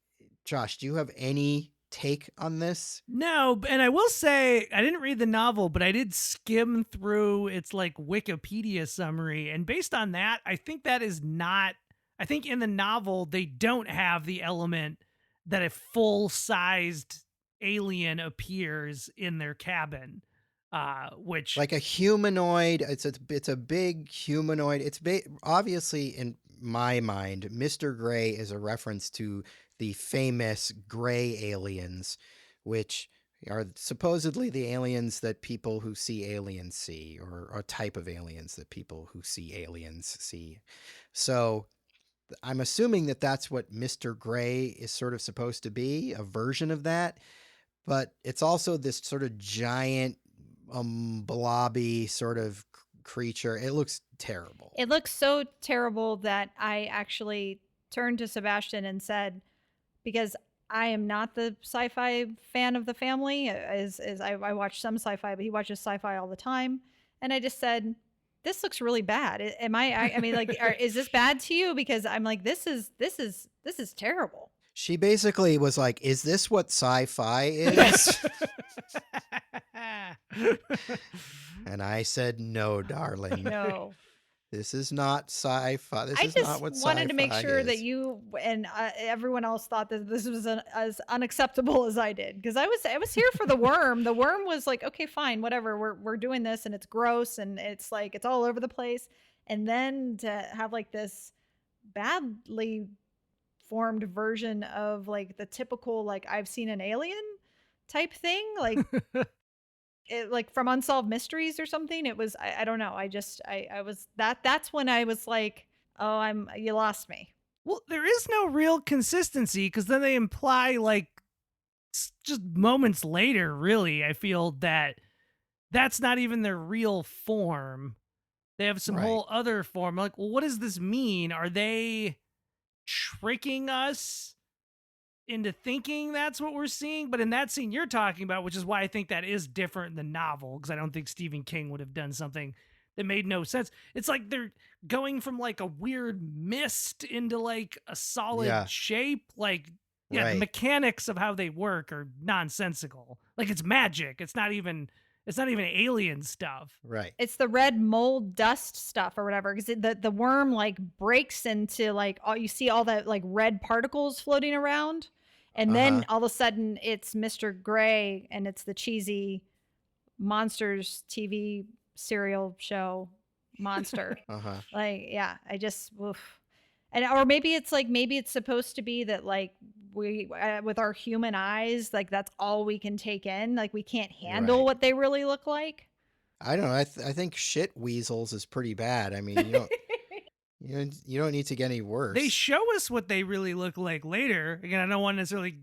Josh, do you have any take on this? No, and I will say I didn't read the novel, but I did skim through its like Wikipedia summary, and based on that, I think that is not. I think in the novel they don't have the element that a full-sized alien appears in their cabin, which Like a humanoid. It's a big humanoid. Obviously, in my mind, Mr. Gray is a reference to the famous gray aliens, which are supposedly the aliens that people who see aliens see, or a type of aliens that people who see aliens see. So I'm assuming that that's what Mr. Gray is sort of supposed to be, a version of that. But it's also this sort of giant, blobby sort of creature. It looks terrible. It looks so terrible that I actually turned to Sebastian and said, because I am not the sci-fi fan of the family, as I watch some sci-fi, but he watches sci-fi all the time, and I just said, "This looks really bad." Am I mean, like, is this bad to you? Because I'm like, this is terrible. She basically was like, "Is this what sci-fi is?" And I said, "No, darling. No. This is not sci-fi. This I is just not what wanted to make sci-fi sure that is." you and everyone else thought that this was as unacceptable as I did, because I was here for the worm. The worm was like, okay, fine, whatever. We're doing this, and it's gross, and it's like it's all over the place, and then to have like this badly formed version of like the typical like I've seen an alien type thing, like it, like from Unsolved Mysteries or something. It was I don't know. I was that's when I was like, oh, you lost me. Well, there is no real consistency because then they imply like just moments later, really, I feel that that's not even their real form. They have some Right. whole other form. Like, well, what does this mean? Are they tricking us into thinking that's what we're seeing? But in that scene you're talking about, which is why I think that is different in the novel, because I don't think Stephen King would have done something that made no sense. It's like they're going from like a weird mist into like a solid Yeah. shape. Like, yeah, the Right. mechanics of how they work are nonsensical. Like it's magic. It's not even alien stuff. Right. It's the red mold dust stuff or whatever, because the worm like breaks into like all you see all that like red particles floating around, and then all of a sudden it's Mr. Gray and it's the cheesy monsters TV serial show monster. Uh-huh. Like, yeah, I just oof. And or maybe it's supposed to be that like we with our human eyes, like that's all we can take in, like we can't handle Right. what they really look like. I don't know. I think shit weasels is pretty bad. I mean, you don't need to get any worse. They show us what they really look like later. Again, I don't want to necessarily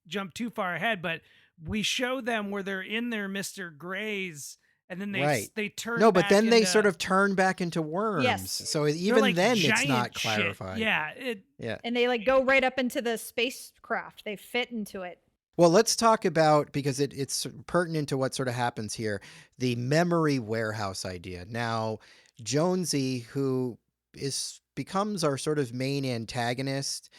jump too far ahead, but we show them where they're in their Mr. Grays, and then they turn. No, but back then they into- sort of turn back into worms. Yes. So they're even like then, it's giant not shit. clarified. Yeah, Yeah. And they like go right up into the spacecraft. They fit into it. Well, let's talk about, because it's pertinent to what sort of happens here, the memory warehouse idea. Now, Jonesy, who becomes our sort of main antagonist,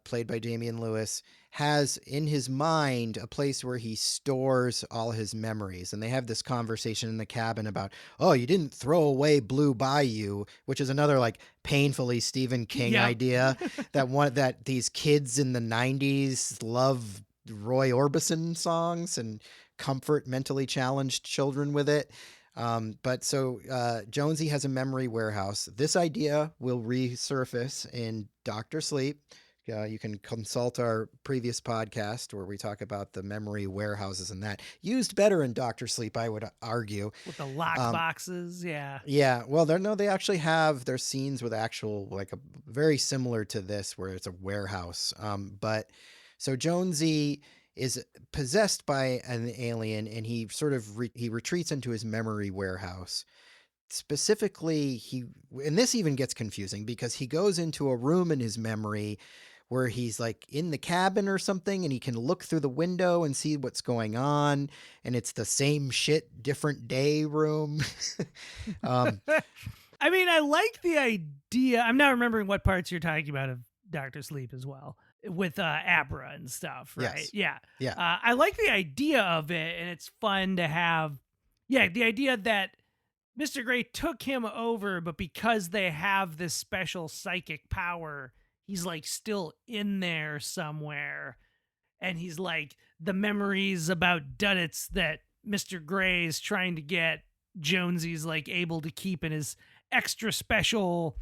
played by Damian Lewis, has in his mind a place where he stores all his memories. And they have this conversation in the cabin about, oh, you didn't throw away Blue Bayou, which is another like painfully Stephen King Yep. idea that these kids in the 90s love Roy Orbison songs and comfort mentally challenged children with it. But so Jonesy has a memory warehouse. This idea will resurface in Dr. Sleep, You can consult our previous podcast where we talk about the memory warehouses and that. Used better in Dr. Sleep, I would argue. With the lock boxes, yeah. Yeah, well, they actually have their scenes with actual, like, a very similar to this, where it's a warehouse. But so Jonesy is possessed by an alien, and he sort of he retreats into his memory warehouse. Specifically, and this even gets confusing because he goes into a room in his memory where he's like in the cabin or something, and he can look through the window and see what's going on, and it's the same shit, different day room. I mean, I like the idea. I'm not remembering what parts you're talking about of Dr. Sleep as well, with Abra and stuff, right? Yes. Yeah. I like the idea of it, and it's fun to have. Yeah, the idea that Mr. Gray took him over, but because they have this special psychic power, he's like still in there somewhere. And he's like the memories about Duddits that Mr. Gray is trying to get Jonesy's like able to keep in his extra special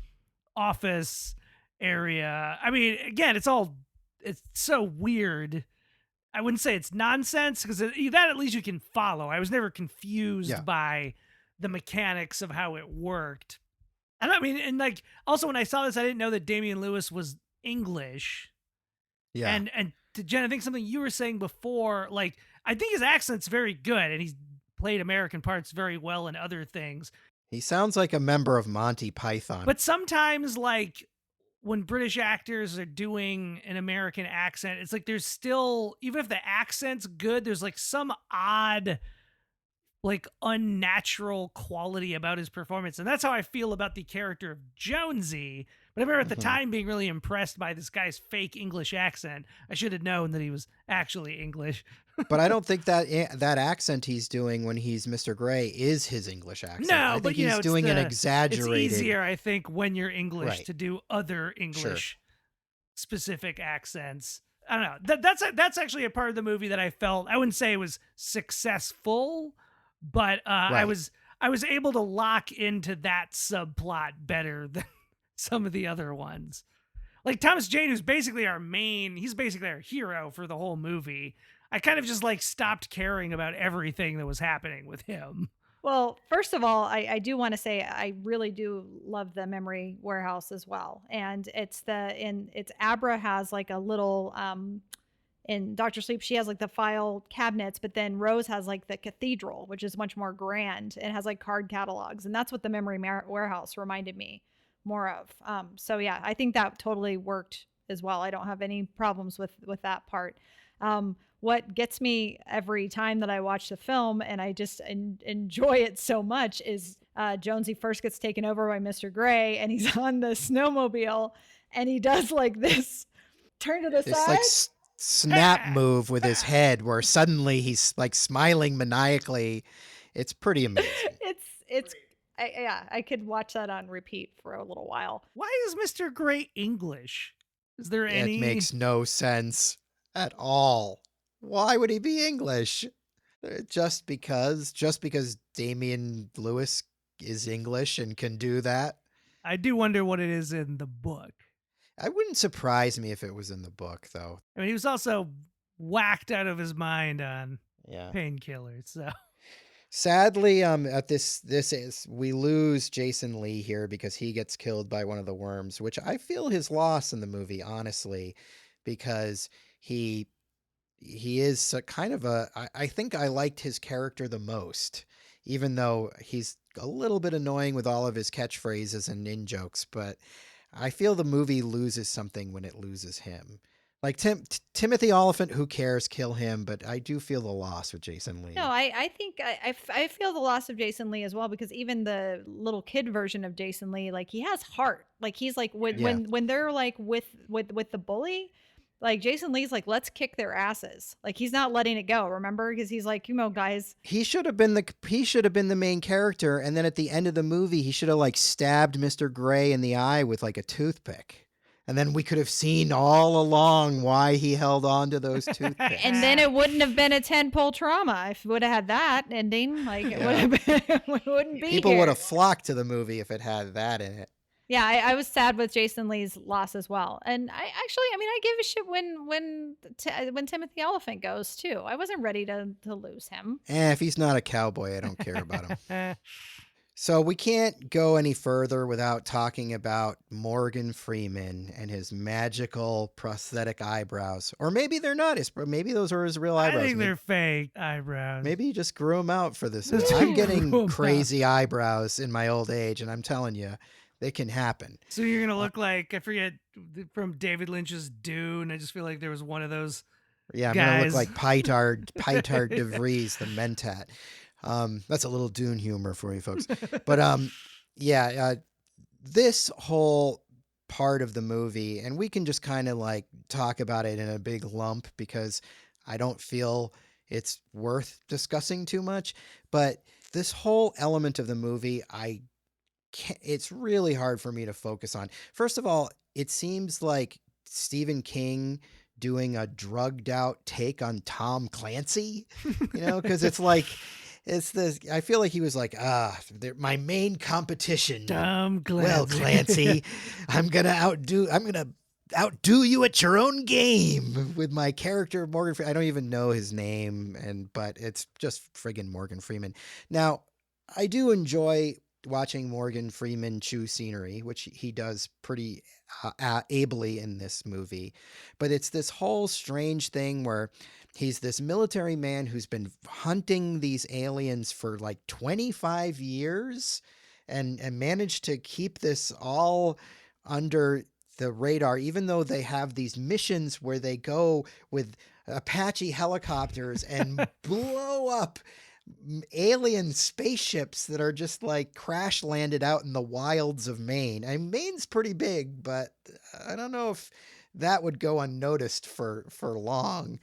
office area. I mean, again, it's so weird. I wouldn't say it's nonsense, because that at least you can follow. I was never confused by the mechanics of how it worked. And I mean, and like, also when I saw this, I didn't know that Damian Lewis was English. Yeah. And to Jen, I think something you were saying before, like, I think his accent's very good, and he's played American parts very well in other things. He sounds like a member of Monty Python. But sometimes, like, when British actors are doing an American accent, it's like there's still, even if the accent's good, there's like some odd, like, unnatural quality about his performance. And that's how I feel about the character of Jonesy. But I remember at the time being really impressed by this guy's fake English accent. I should have known that he was actually English. But I don't think that accent he's doing when he's Mr. Gray is his English accent. No, I think but he's doing an exaggerated. It's easier, I think, when you're English to do other English specific accents. I don't know. That's actually a part of the movie that I felt, I wouldn't say it was successful, but I was able to lock into that subplot better than some of the other ones. Like Thomas Jane, who's basically he's basically our hero for the whole movie. I kind of just like stopped caring about everything that was happening with him. Well, first of all, I do want to say I really do love the memory warehouse as well. And it's Abra has like a little, in Dr. Sleep, she has like the file cabinets, but then Rose has like the cathedral, which is much more grand and has like card catalogs. And that's what the memory warehouse reminded me more of. So yeah, I think that totally worked as well. I don't have any problems with that part. What gets me every time that I watch the film, and I just enjoy it so much, is Jonesy first gets taken over by Mr. Gray, and he's on the snowmobile, and he does like this turn to the side. Like snap move with his head where suddenly he's like smiling maniacally. It's pretty amazing. I could watch that on repeat for a little while. Why is Mr. Gray English? Is there any? It makes no sense at all. Why would he be English? Just because Damian Lewis is English and can do that? I do wonder what it is in the book. It wouldn't surprise me if it was in the book, though. I mean, he was also whacked out of his mind on painkillers, so. Sadly, we lose Jason Lee here because he gets killed by one of the worms, which I feel his loss in the movie, honestly, because he is kind of I think I liked his character the most, even though he's a little bit annoying with all of his catchphrases and in-jokes, but I feel the movie loses something when it loses him. Like Timothy Olyphant, who cares, kill him, but I do feel the loss with Jason Lee. No, I think I feel the loss of Jason Lee as well, because even the little kid version of Jason Lee, like, he has heart. Like, he's like when they're like with the bully, like, Jason Lee's like, let's kick their asses. Like, he's not letting it go, remember? Because he's like, guys. He should have been the main character, and then at the end of the movie, he should have like stabbed Mr. Gray in the eye with like a toothpick. And then we could have seen all along why he held on to those toothpicks. And then it wouldn't have been a tentpoletrauma if it would have had that ending. Like, it would have been, it wouldn't be. People would have flocked to the movie if it had that in it. Yeah, I was sad with Jason Lee's loss as well. And I gave a shit when Timothy Olyphant goes too. I wasn't ready to lose him. If he's not a cowboy, I don't care about him. So we can't go any further without talking about Morgan Freeman and his magical prosthetic eyebrows. Or maybe they're not. Maybe those are his real eyebrows. I think they're fake eyebrows. Maybe he just grew them out for this. Just I'm grew getting 'em crazy eyebrows in my old age, and I'm telling you, they can happen. So you're gonna look like, I forget, from David Lynch's Dune. I just feel like there was one of those. Yeah, I'm gonna look guys. like Pytard de Vries, the Mentat. That's a little Dune humor for you folks. But yeah, this whole part of the movie, and we can just kind of like talk about it in a big lump because I don't feel it's worth discussing too much. But this whole element of the movie, it's really hard for me to focus on. First of all, it seems like Stephen King doing a drugged out take on Tom Clancy, because it's like, I feel like he was like, my main competition. Tom Clancy. Well, Clancy, I'm going to outdo you at your own game with my character, Morgan Freeman. I don't even know his name, but it's just friggin' Morgan Freeman. Now, I do enjoy watching Morgan Freeman chew scenery, which he does pretty ably in this movie. But it's this whole strange thing where he's this military man who's been hunting these aliens for like 25 years and managed to keep this all under the radar, even though they have these missions where they go with Apache helicopters and blow up alien spaceships that are just like crash landed out in the wilds of Maine. Maine's pretty big, but I don't know if that would go unnoticed for long,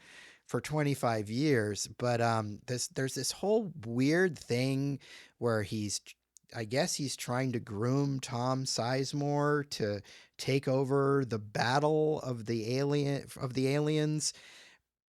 for 25 years. But there's this whole weird thing where I guess he's trying to groom Tom Sizemore to take over the battle of the aliens,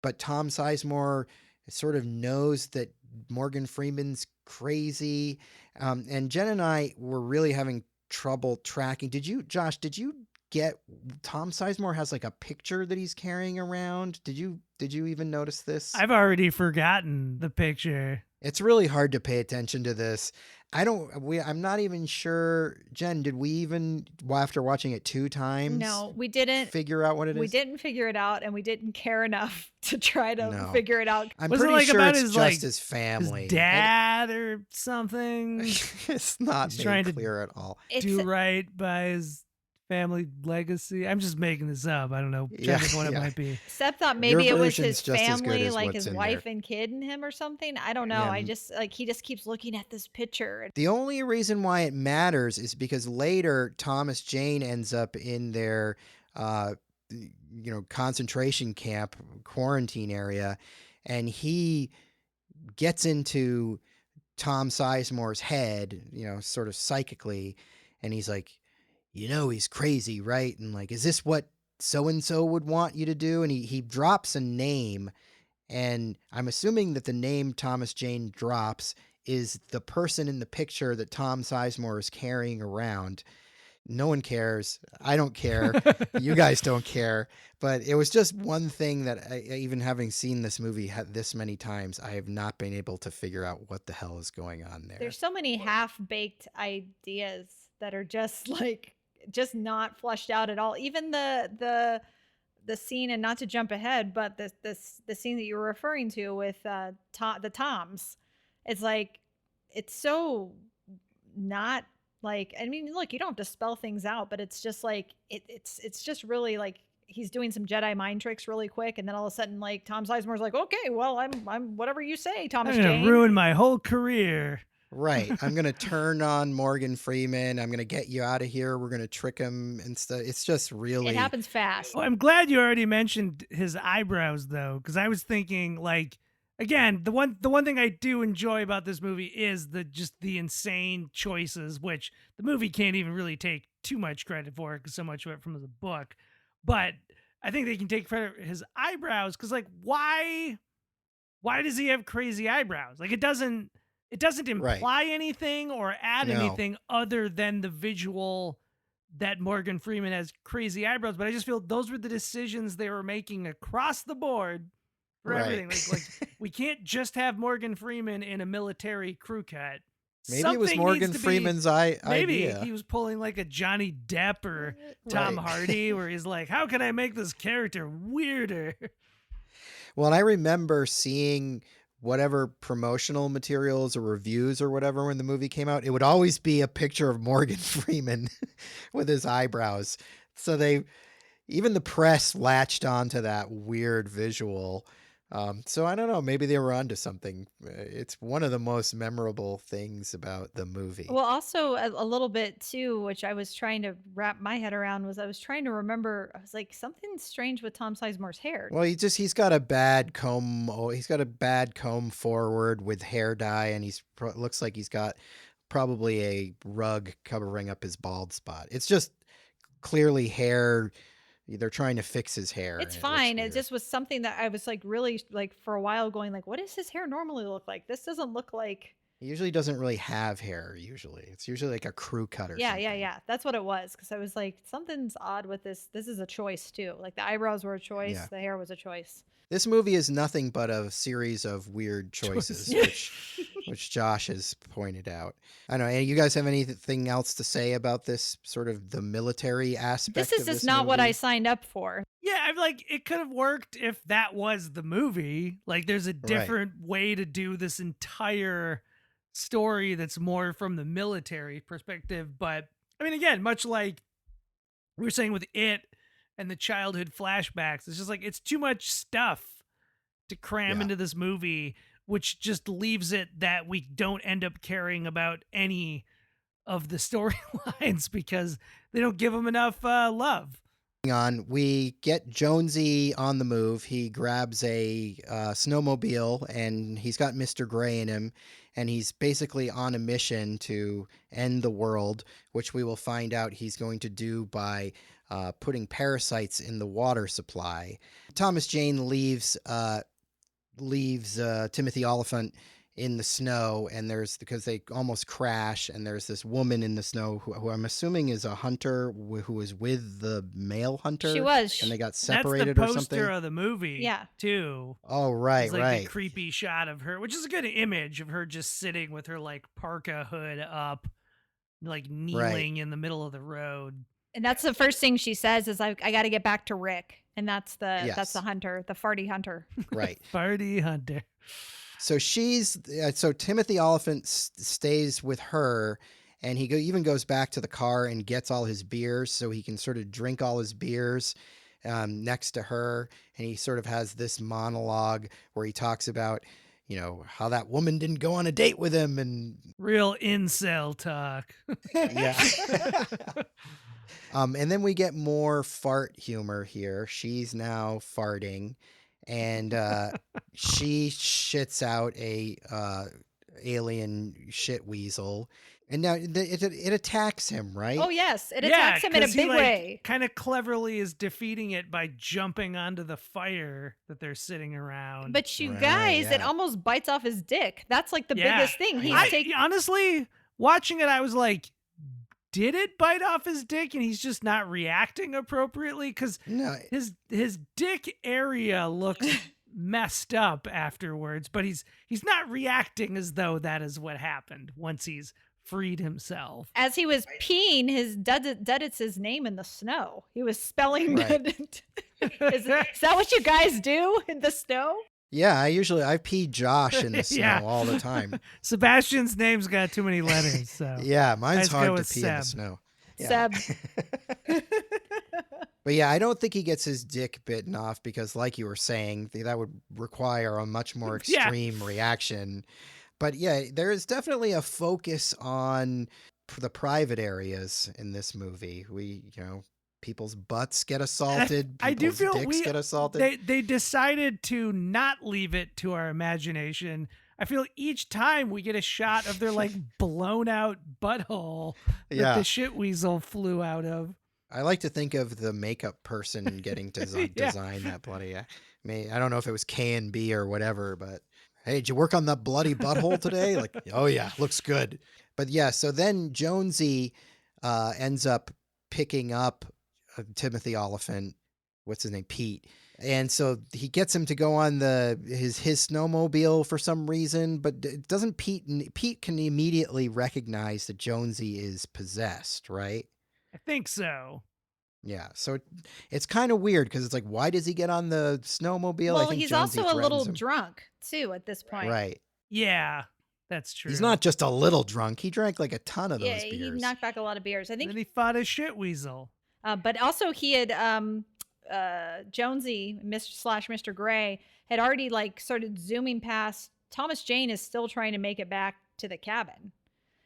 but Tom Sizemore sort of knows that Morgan Freeman's crazy. And Jen and I were really having trouble tracking. Josh, did you get Tom Sizemore has like a picture that he's carrying around? Did you even notice this? I've already forgotten the picture. It's really hard to pay attention to this. I'm not even sure. Jen, did we even, after watching it 2 times? No, we didn't figure out what it is? We didn't figure it out, and we didn't care enough to try to figure it out. I'm Was it pretty like sure about it's his, just like, his family. His dad or something? It's not He's made trying to clear at all. Do right by his family legacy. I'm just making this up. I don't know. Trying to think what it might be. Seth thought maybe Your it was version's his just as good family, as like what's his in wife there. and kid and him or something. I don't know. Yeah. I just he just keeps looking at this picture. The only reason why it matters is because later Thomas Jane ends up in their concentration camp quarantine area, and he gets into Tom Sizemore's head, sort of psychically, and he's like, he's crazy, right? And like, is this what so-and-so would want you to do? And he drops a name, and I'm assuming that the name Thomas Jane drops is the person in the picture that Tom Sizemore is carrying around. No one cares. I don't care. You guys don't care. But it was just one thing that even having seen this movie this many times, I have not been able to figure out what the hell is going on there. There's so many half-baked ideas that are just not fleshed out at all. Even the scene, and not to jump ahead, but the scene that you were referring to with the Toms, it's like, it's so not like, I mean, look, you don't have to spell things out, but it's just like it's just really like he's doing some Jedi mind tricks really quick, and then all of a sudden, like, Tom Sizemore's like, okay, well, I'm whatever you say, Thomas I'm Jane. gonna ruin my whole career. Right. I'm going to turn on Morgan Freeman. I'm going to get you out of here. We're going to trick him and stuff. It's just really... It happens fast. Oh, I'm glad you already mentioned his eyebrows, though, because I was thinking, like, again, the one thing I do enjoy about this movie is the insane choices, which the movie can't even really take too much credit for, because so much of it from the book. But I think they can take credit for his eyebrows, because, like, why does he have crazy eyebrows? Like, it doesn't imply anything or add anything other than the visual that Morgan Freeman has crazy eyebrows, but I just feel those were the decisions they were making across the board for Right. everything. Like we can't just have Morgan Freeman in a military crew cut. Maybe it was Something needs Morgan to be. Freeman's Maybe idea. he was pulling like a Johnny Depp or Tom Right. Hardy, where he's like, "How can I make this character weirder?" Well, and I remember seeing whatever promotional materials or reviews or whatever when the movie came out. It would always be a picture of Morgan Freeman with his eyebrows. So even the press latched onto that weird visual. So I don't know, maybe they were onto something. It's one of the most memorable things about the movie. Well, also a little bit too, which I was trying to wrap my head around, was I was trying to remember. I was like, something strange with Tom Sizemore's hair. Well, he's got a bad comb. Oh, he's got a bad comb forward with hair dye, and looks like he's got probably a rug covering up his bald spot. It's just clearly hair. They're trying to fix his hair. It's and fine. It It looks weird. just was something that I was like really like for a while going like, what does his hair normally look like? This doesn't look like. He usually doesn't really have hair. It's usually like a crew cut or something. Yeah. That's what it was. Because I was like, something's odd with this. This is a choice too. Like the eyebrows were a choice. Yeah. The hair was a choice. This movie is nothing but a series of weird choices, which Josh has pointed out. I don't know. You guys have anything else to say about this sort of the military aspect? This is of just this not what I movie? signed up for. Yeah, I'm like, it could have worked if that was the movie. Like, there's a different way to do this entire story that's more from the military perspective. But I mean, again, much like we were saying with It and the childhood flashbacks, it's just like it's too much stuff to cram into this movie, which just leaves it that we don't end up caring about any of the storylines because they don't give them enough love. On, we get Jonesy on the move. He grabs a snowmobile, and he's got Mr. Gray in him, and he's basically on a mission to end the world, which we will find out he's going to do by putting parasites in the water supply. Thomas Jane leaves Timothy Olyphant in the snow, and because they almost crash, and there's this woman in the snow who I'm assuming is a hunter who was with the male hunter. She was. And they got That's separated the or poster something. of the movie, too. Oh, right, it's like right. a creepy shot of her, which is a good image of her just sitting with her like parka hood up, like kneeling in the middle of the road. And that's the first thing she says is I got to get back to Rick, and that's the Yes. hunter, the farty hunter. Right. Farty hunter. So so Timothy Olyphant stays with her, and he even goes back to the car and gets all his beers so he can sort of drink all his beers next to her. And he sort of has this monologue where he talks about, how that woman didn't go on a date with him, and Real incel talk. yeah. And then we get more fart humor here. She's now farting, and she shits out a alien shit weasel, and now it attacks him, right? Oh yes, it attacks him in a big way. Kind of cleverly is defeating it by jumping onto the fire that they're sitting around. But you Right, guys, it yeah. almost bites off his dick. That's like the biggest thing. Honestly, watching it, I was like, did it bite off his dick and he's just not reacting appropriately? Because No, his dick area looks messed up afterwards, but he's not reacting as though that is what happened once he's freed himself. As he was peeing his Duditz's name in the snow, he was spelling. Right. Is that what you guys do in the snow? yeah, I pee Josh in the snow Yeah. all the time. Sebastian's name's got too many letters, so Yeah, mine's Let's go hard to with pee in the Seb. snow. Yeah. Seb. But yeah, I don't think he gets his dick bitten off because, like you were saying, that would require a much more Yeah. extreme reaction. But yeah, there is definitely a focus on the private areas in this movie. People's butts get assaulted. I do People's feel dicks get assaulted. they decided to not leave it to our imagination. I feel each time we get a shot of their like blown out butthole that Yeah. the shit weasel flew out of. I like to think of the makeup person getting to Yeah. design that bloody. I don't know if it was K&B or whatever, but hey, did you work on that bloody butthole today? Like, oh yeah, looks good. But yeah, so then Jonesy ends up picking up Timothy Olyphant, what's his name, Pete. And so he gets him to go on his snowmobile for some reason, but doesn't Pete can immediately recognize that Jonesy is possessed, right? I think so. Yeah, so it's kind of weird because it's like, why does he get on the snowmobile? I Well, think he's Jonesy also a little threatens him. drunk too at this point. Right. Yeah, that's true. He's not just a little drunk. He drank like a ton of Yeah, those beers. he knocked back a lot of beers. I And think then he fought a shit weasel. but also he had Jonesy, Mr. Gray, had already like started zooming past. Thomas Jane is still trying to make it back to the cabin.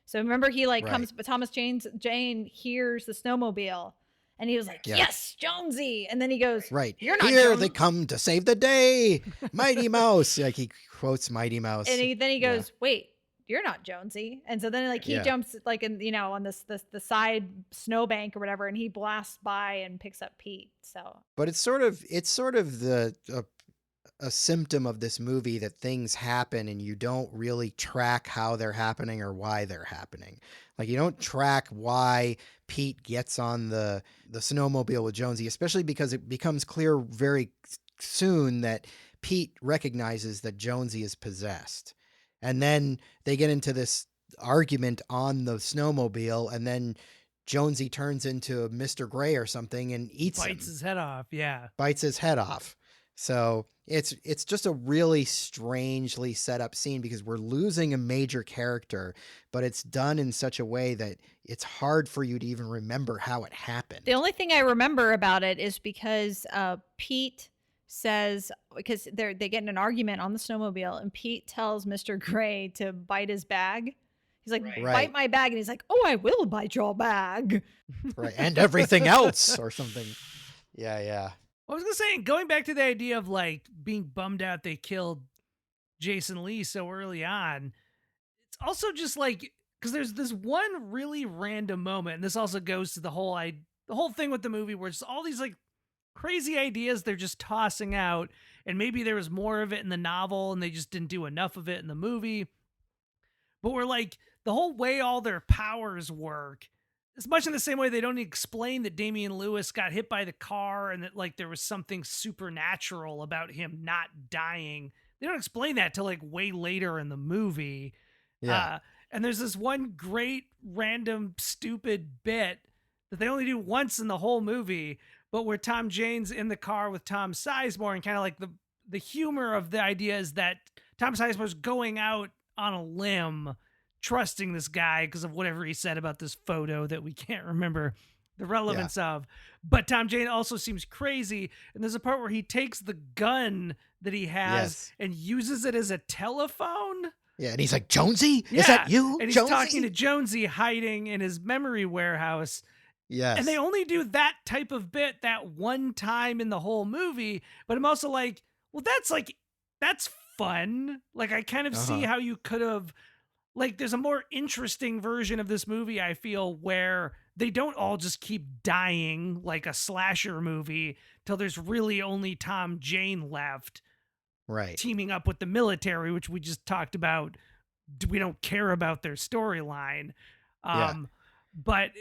So remember he like comes, but Thomas Jane hears the snowmobile and he was like, yes, Jonesy. And then he goes, right. You're not Here Jones. they come to save the day. Mighty Mouse. Like he quotes Mighty Mouse. And then he goes, wait, you're not Jonesy. And so then like he jumps like in, you know, on the side snowbank or whatever, and he blasts by and picks up Pete. So but it's sort of a symptom of this movie that things happen and you don't really track how they're happening or why they're happening. Like you don't track why Pete gets on the snowmobile with Jonesy, especially because it becomes clear very soon that Pete recognizes that Jonesy is possessed. And then they get into this argument on the snowmobile, and then Jonesy turns into Mr. Gray or something and eats him. Bites his head off, yeah. Bites his head off. So it's just a really strangely set up scene because we're losing a major character, but it's done in such a way that it's hard for you to even remember how it happened. The only thing I remember about it is because Pete says, because they get in an argument on the snowmobile, and Pete tells Mr. Gray to bite his bag. He's like, bite my bag. And he's like, oh, I will bite your bag. Right. And everything else or something. Yeah. I was going to say, going back to the idea of like being bummed out they killed Jason Lee so early on, it's also just like, because there's this one really random moment, and this also goes to the whole thing with the movie where it's all these like crazy ideas they're just tossing out, and maybe there was more of it in the novel and they just didn't do enough of it in the movie. But we're like, the whole way all their powers work, it's much in the same way they don't explain that Damian Lewis got hit by the car and that like there was something supernatural about him not dying. They don't explain that till like way later in the movie. Yeah. And there's this one great random stupid bit that they only do once in the whole movie, but where Tom Jane's in the car with Tom Sizemore, and kind of like the humor of the idea is that Tom Sizemore's going out on a limb, trusting this guy because of whatever he said about this photo that we can't remember the relevance of. But Tom Jane also seems crazy. And there's a part where he takes the gun that he has and uses it as a telephone. Yeah, and he's like, Jonesy? Is that you, And he's Jonesy? talking to Jonesy hiding in his memory warehouse. Yes. And they only do that type of bit that one time in the whole movie. But I'm also like, well, that's fun. Like, I kind of see how you could have, like, there's a more interesting version of this movie, I feel, where they don't all just keep dying like a slasher movie till there's really only Tom Jane left. Right. Teaming up with the military, which we just talked about. We don't care about their storyline. But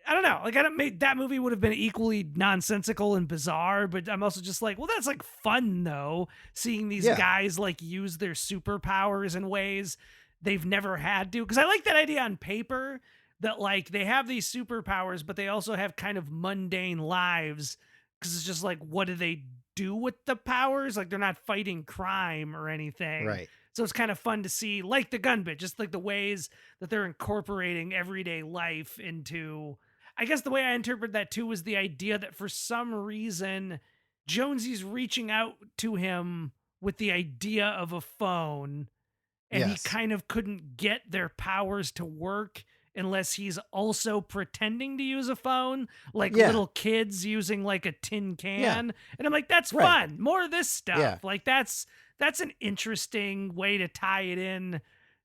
I don't know. Like, that movie would have been equally nonsensical and bizarre, but I'm also just like, well, that's like fun though. Seeing these guys like use their superpowers in ways they've never had to. Cause I like that idea on paper that like they have these superpowers, but they also have kind of mundane lives. Cause it's just like, what do they do with the powers? Like they're not fighting crime or anything. Right. So it's kind of fun to see, like the gun bit, just like the ways that they're incorporating everyday life into. I guess the way I interpret that too was the idea that for some reason Jonesy's reaching out to him with the idea of a phone, and he kind of couldn't get their powers to work unless he's also pretending to use a phone, like little kids using like a tin can. And I'm like, that's fun. More of this stuff. Like that's an interesting way to tie it in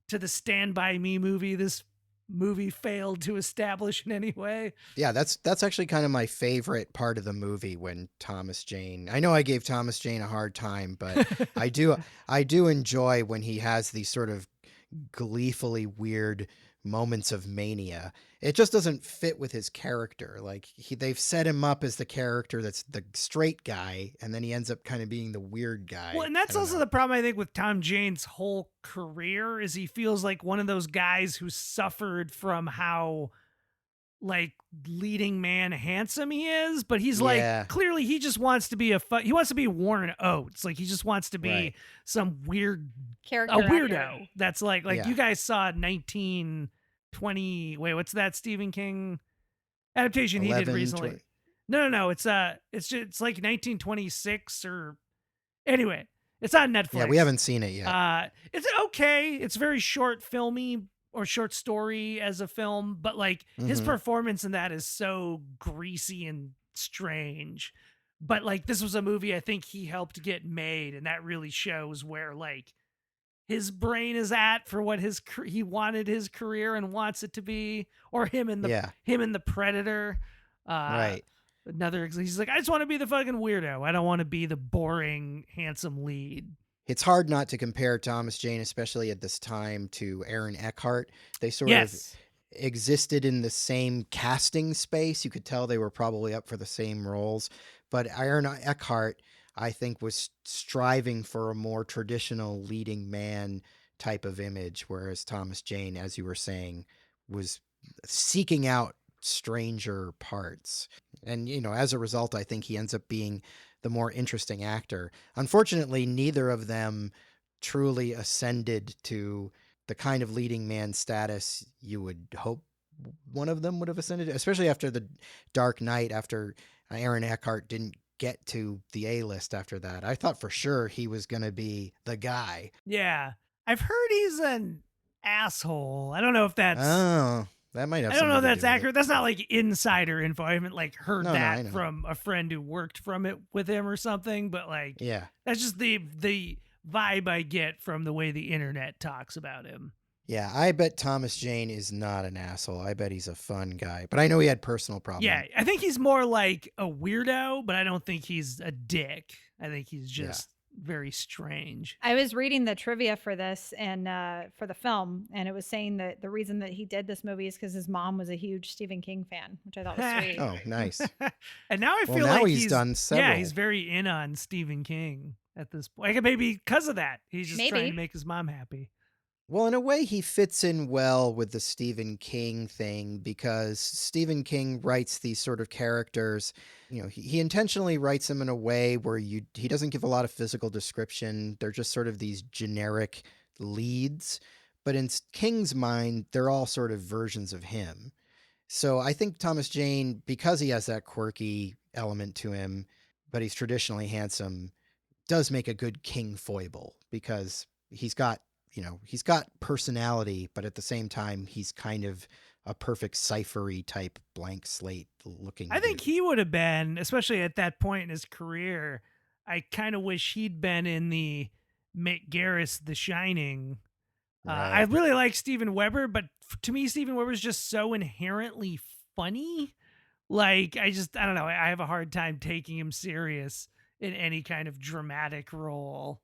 to the Stand By Me movie this movie failed to establish in any way. Yeah, that's actually kind of my favorite part of the movie when Thomas Jane. I know I gave Thomas Jane a hard time, but I do enjoy when he has these sort of gleefully weird moments of mania. It just doesn't fit with his character. Like they've set him up as the character that's the straight guy, and then he ends up kind of being the weird guy. Well, and that's also the problem, I think, with Tom Jane's whole career is he feels like one of those guys who suffered from how like leading man handsome he is, but he's like clearly he just wants to be he wants to be Warren Oates. Like he just wants to be some weird character, a weirdo actor. that's like you guys saw 1920. Wait, what's that Stephen King adaptation 11, he did recently? 20. No, it's like 1926 or anyway. It's on Netflix. Yeah, we haven't seen it yet. It's okay. It's very short, filmy or short story as a film, but like his performance in that is so greasy and strange. But like this was a movie I think he helped get made, and that really shows where like his brain is at for what he wanted his career and wants it to be, or him in the Predator. Right. He's like, I just want to be the fucking weirdo. I don't want to be the boring, handsome lead. It's hard not to compare Thomas Jane, especially at this time, to Aaron Eckhart. They sort of existed in the same casting space. You could tell they were probably up for the same roles. But Aaron Eckhart, I think, was striving for a more traditional leading man type of image, whereas Thomas Jane, as you were saying, was seeking out stranger parts. And, as a result, I think he ends up being the more interesting actor. Unfortunately, neither of them truly ascended to the kind of leading man status you would hope one of them would have ascended, especially after The Dark Knight, after Aaron Eckhart didn't get to the A-list after that. I thought for sure he was going to be the guy. Yeah. I've heard he's an asshole. I don't know if that's... Oh, that might have. I don't know if that's accurate. That's not like insider info. I haven't like heard that from a friend who worked with him or something. But like, that's just the vibe I get from the way the internet talks about him. Yeah, I bet Thomas Jane is not an asshole. I bet he's a fun guy. But I know he had personal problems. Yeah, I think he's more like a weirdo, but I don't think he's a dick. I think he's just very strange. I was reading the trivia for this and for the film, and it was saying that the reason that he did this movie is because his mom was a huge Stephen King fan, which I thought was sweet. Oh, nice. And now I feel like he's done several. Yeah, he's very in on Stephen King at this point. Like maybe because of that, he's just trying to make his mom happy. Well, in a way, he fits in well with the Stephen King thing because Stephen King writes these sort of characters. He intentionally writes them in a way where he doesn't give a lot of physical description. They're just sort of these generic leads. But in King's mind, they're all sort of versions of him. So I think Thomas Jane, because he has that quirky element to him, but he's traditionally handsome, does make a good King foible because he's got personality, but at the same time, he's kind of a perfect ciphery type blank slate looking. I think he would have been, especially at that point in his career. I kind of wish he'd been in the Mick Garris The Shining. Right. I really like Steven Weber, but to me, Steven Weber is just so inherently funny. Like, I don't know. I have a hard time taking him serious in any kind of dramatic role.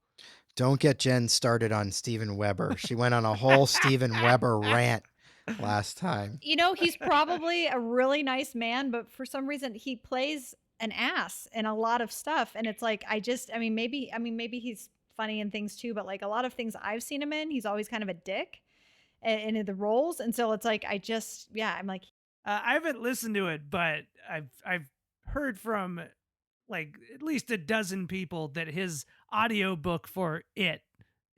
Don't get Jen started on Steven Weber. She went on a whole Steven Weber rant last time. He's probably a really nice man, but for some reason he plays an ass in a lot of stuff. And it's like, maybe he's funny in things too, but like a lot of things I've seen him in, he's always kind of a dick in the roles. And so it's like, I'm like, I haven't listened to it, but I've heard from like at least a dozen people that his audiobook for it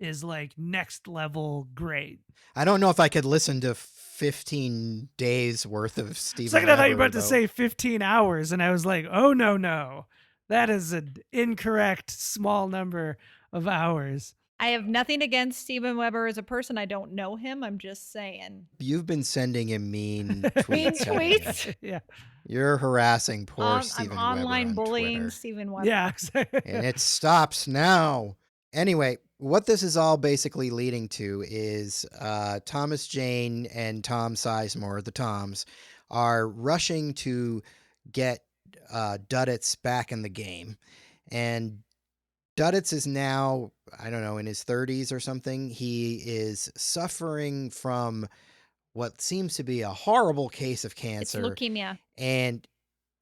is like next level great. I don't know if I could listen to 15 days worth of Steven It's like Weber, I thought you were about to say 15 hours, and I was like, oh no. That is an incorrect small number of hours. I have nothing against Steven Weber as a person. I don't know him. I'm just saying. You've been sending him mean tweets. Yeah. You're harassing poor Steven Weber. I'm online bullying Twitter. Steven Weber. Yeah. And it stops now. Anyway, what this is all basically leading to is Thomas Jane and Tom Sizemore, the Toms, are rushing to get Duddits back in the game. And Duddits is now, I don't know, in his 30s or something. He is suffering from what seems to be a horrible case of It's cancer leukemia. and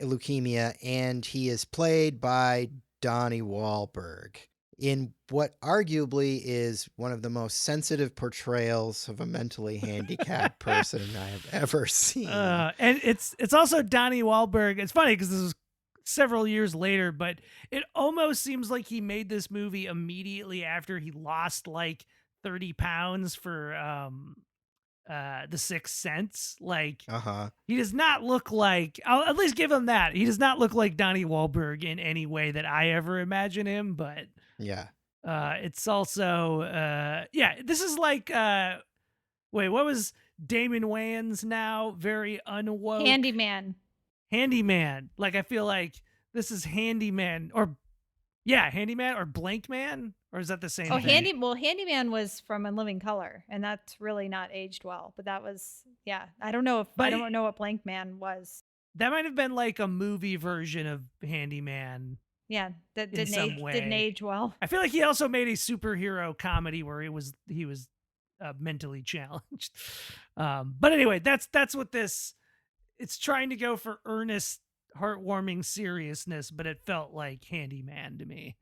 leukemia, and he is played by Donnie Wahlberg in what arguably is one of the most sensitive portrayals of a mentally handicapped person I have ever seen. And it's also Donnie Wahlberg. It's funny because this was several years later, but it almost seems like he made this movie immediately after he lost like 30 pounds for The Sixth Sense. Like, Uh-huh. he does not look like, I'll at least give him that. He does not look like Donnie Wahlberg in any way that I ever imagine him, but Yeah. it's also this is like wait, what was Damon Wayans now? Very unwoke. Handyman. Like, I feel like this is Handyman or Handyman or Blank Man, or is that the same Oh, thing? Handyman was from In Living Color, and that's really not aged well. But that was, I don't know But I don't know what Blank Man was. That might have been like a movie version of Handyman. Yeah, that in some way. didn't age well. I feel like he also made a superhero comedy where he was mentally challenged. But anyway, that's what this. It's trying to go for earnest, heartwarming seriousness, but it felt like Handyman to me.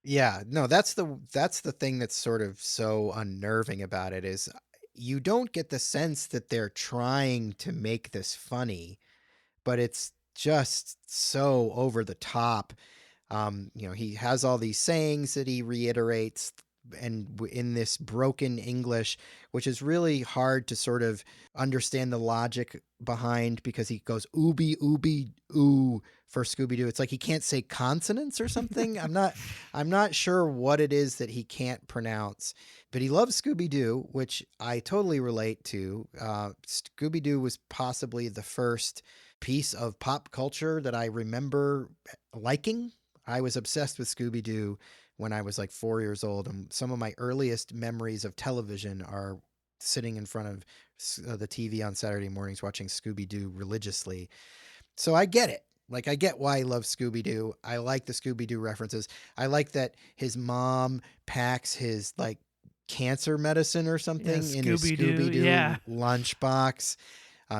Yeah, no, that's the thing that's sort of so unnerving about it is you don't get the sense that they're trying to make this funny, but it's just so over the top. He has all these sayings that he reiterates and in this broken English, which is really hard to sort of understand the logic behind because he goes ooby ooby ooh for Scooby-Doo. It's like he can't say consonants or something. I'm not sure what it is that he can't pronounce, but he loves Scooby-Doo, which I totally relate to. Scooby-Doo was possibly the first piece of pop culture that I remember liking. I was obsessed with Scooby-Doo when I was like 4 years old, and some of my earliest memories of television are sitting in front of the TV on Saturday mornings watching Scooby-Doo religiously. So I get it. Like, I get why he loves Scooby-Doo. I like the Scooby-Doo references. I like that his mom packs his like cancer medicine or something in his Scooby-Doo lunchbox.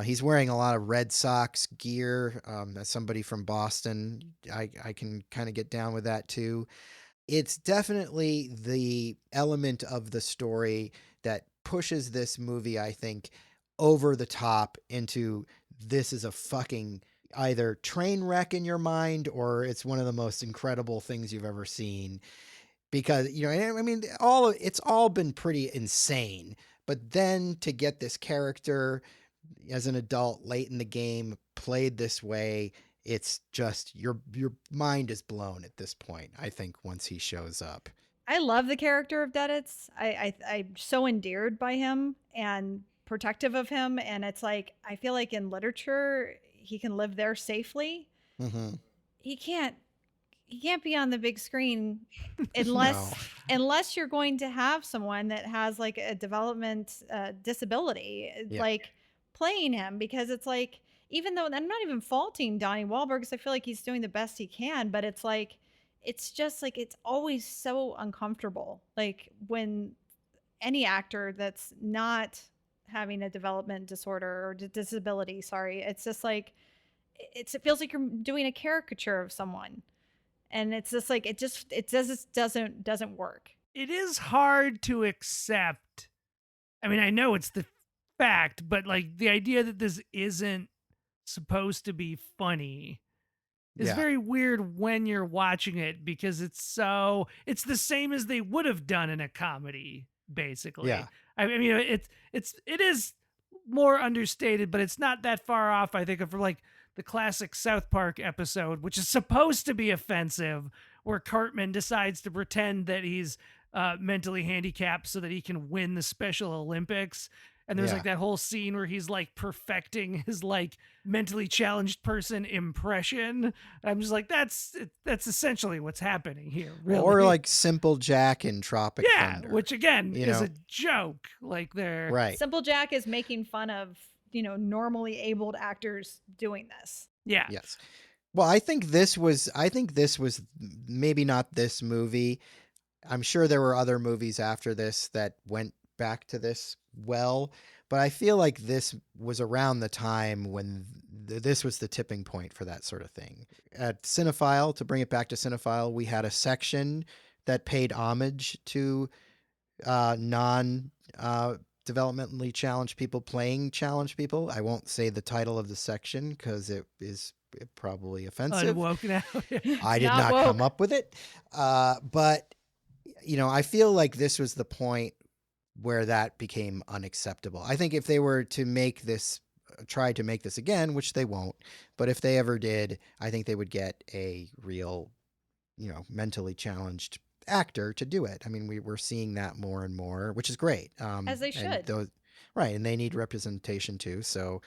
He's wearing a lot of Red Sox gear. As somebody from Boston, I can kind of get down with that too. It's definitely the element of the story that pushes this movie, I think, over the top into this is a fucking either train wreck in your mind or it's one of the most incredible things you've ever seen. Because, I mean, it's all been pretty insane. But then to get this character as an adult late in the game played this way, it's just your mind is blown at this point, I think, once he shows up. I love the character of Duddits. I'm so endeared by him and protective of him, and it's like I feel like in literature he can live there safely. Mm-hmm. He can't be on the big screen unless you're going to have someone that has like a development disability like playing him, because it's like, even though I'm not even faulting Donnie Wahlberg because I feel like he's doing the best he can, but it's like it's just like it's always so uncomfortable like when any actor that's not having a development disorder or disability, it's just like it feels like you're doing a caricature of someone. And it's just like it doesn't work. It is hard to accept. I mean, I know it's the fact, but like the idea that this isn't supposed to be funny is very weird when you're watching it, because it's the same as they would have done in a comedy, basically. Yeah. I mean, it is more understated, but it's not that far off, I think, of like the classic South Park episode, which is supposed to be offensive, where Cartman decides to pretend that he's mentally handicapped so that he can win the Special Olympics. And there's like that whole scene where he's like perfecting his like mentally challenged person impression. I'm just like, that's essentially what's happening here, really. Or like Simple Jack in Tropic Thunder. Which again is a joke. Like they're Simple Jack is making fun of normally abled actors doing this. Yeah. Yes. Well, I think this was maybe not this movie. I'm sure there were other movies after this that went back to this well, but I feel like this was around the time when this was the tipping point for that sort of thing. At Cinephile, to bring it back to Cinephile, we had a section that paid homage to non developmentally challenged people playing challenged people. I won't say the title of the section because it is probably offensive. Unwoke now. I did Not not come woke. up with it. But, I feel like this was the point where that became unacceptable. I think if they were to make this, try to make this again, which they won't, but if they ever did, I think they would get a real, mentally challenged actor to do it. I mean, we're seeing that more and more, which is great. As they And should. those, right, and they need representation too. So,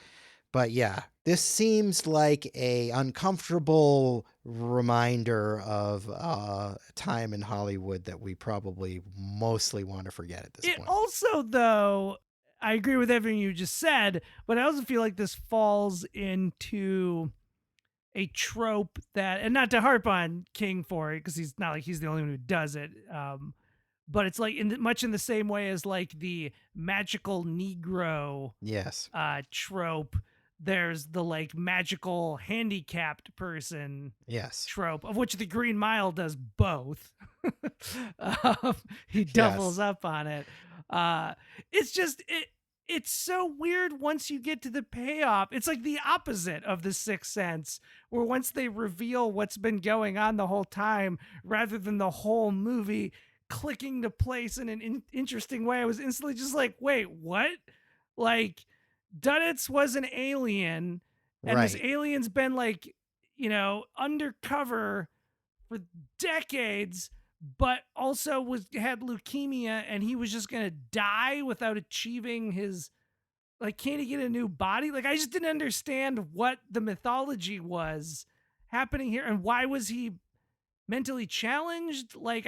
but yeah, this seems like a uncomfortable reminder of a time in Hollywood that we probably mostly want to forget at this It point. also, though, I agree with everything you just said, but I also feel like this falls into a trope that, and not to harp on King for it, because he's not like he's the only one who does it. But it's like much in the same way as like the magical Negro Yes. trope. There's the like magical handicapped person Yes. trope, of which the Green Mile does both. He doubles up on it. It's just it's so weird once you get to the payoff. It's like the opposite of the Sixth Sense, where once they reveal what's been going on the whole time, rather than the whole movie clicking to place in an interesting way, I was instantly just like, wait, what? Like, Dunnitz was an alien, and this Right. alien's been like, undercover for decades, but also had leukemia, and he was just gonna die without achieving his, like, can't he get a new body? Like, I just didn't understand what the mythology was happening here, and why was he mentally challenged? Like,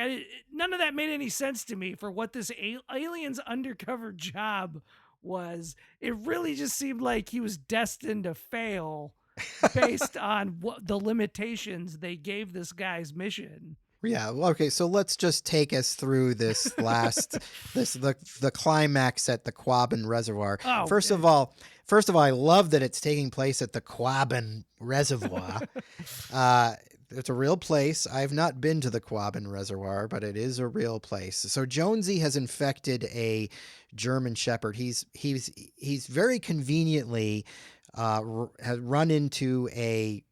none of that made any sense to me for what this alien's undercover job was. It really just seemed like he was destined to fail based on what the limitations they gave this guy's mission. Yeah. Well, okay. So let's just take us through this last, the climax at the Quabbin Reservoir. Oh, First of all, I love that it's taking place at the Quabbin Reservoir. It's a real place. I've not been to the Quabbin Reservoir, but it is a real place. So Jonesy has infected a German Shepherd. He's very conveniently has run into a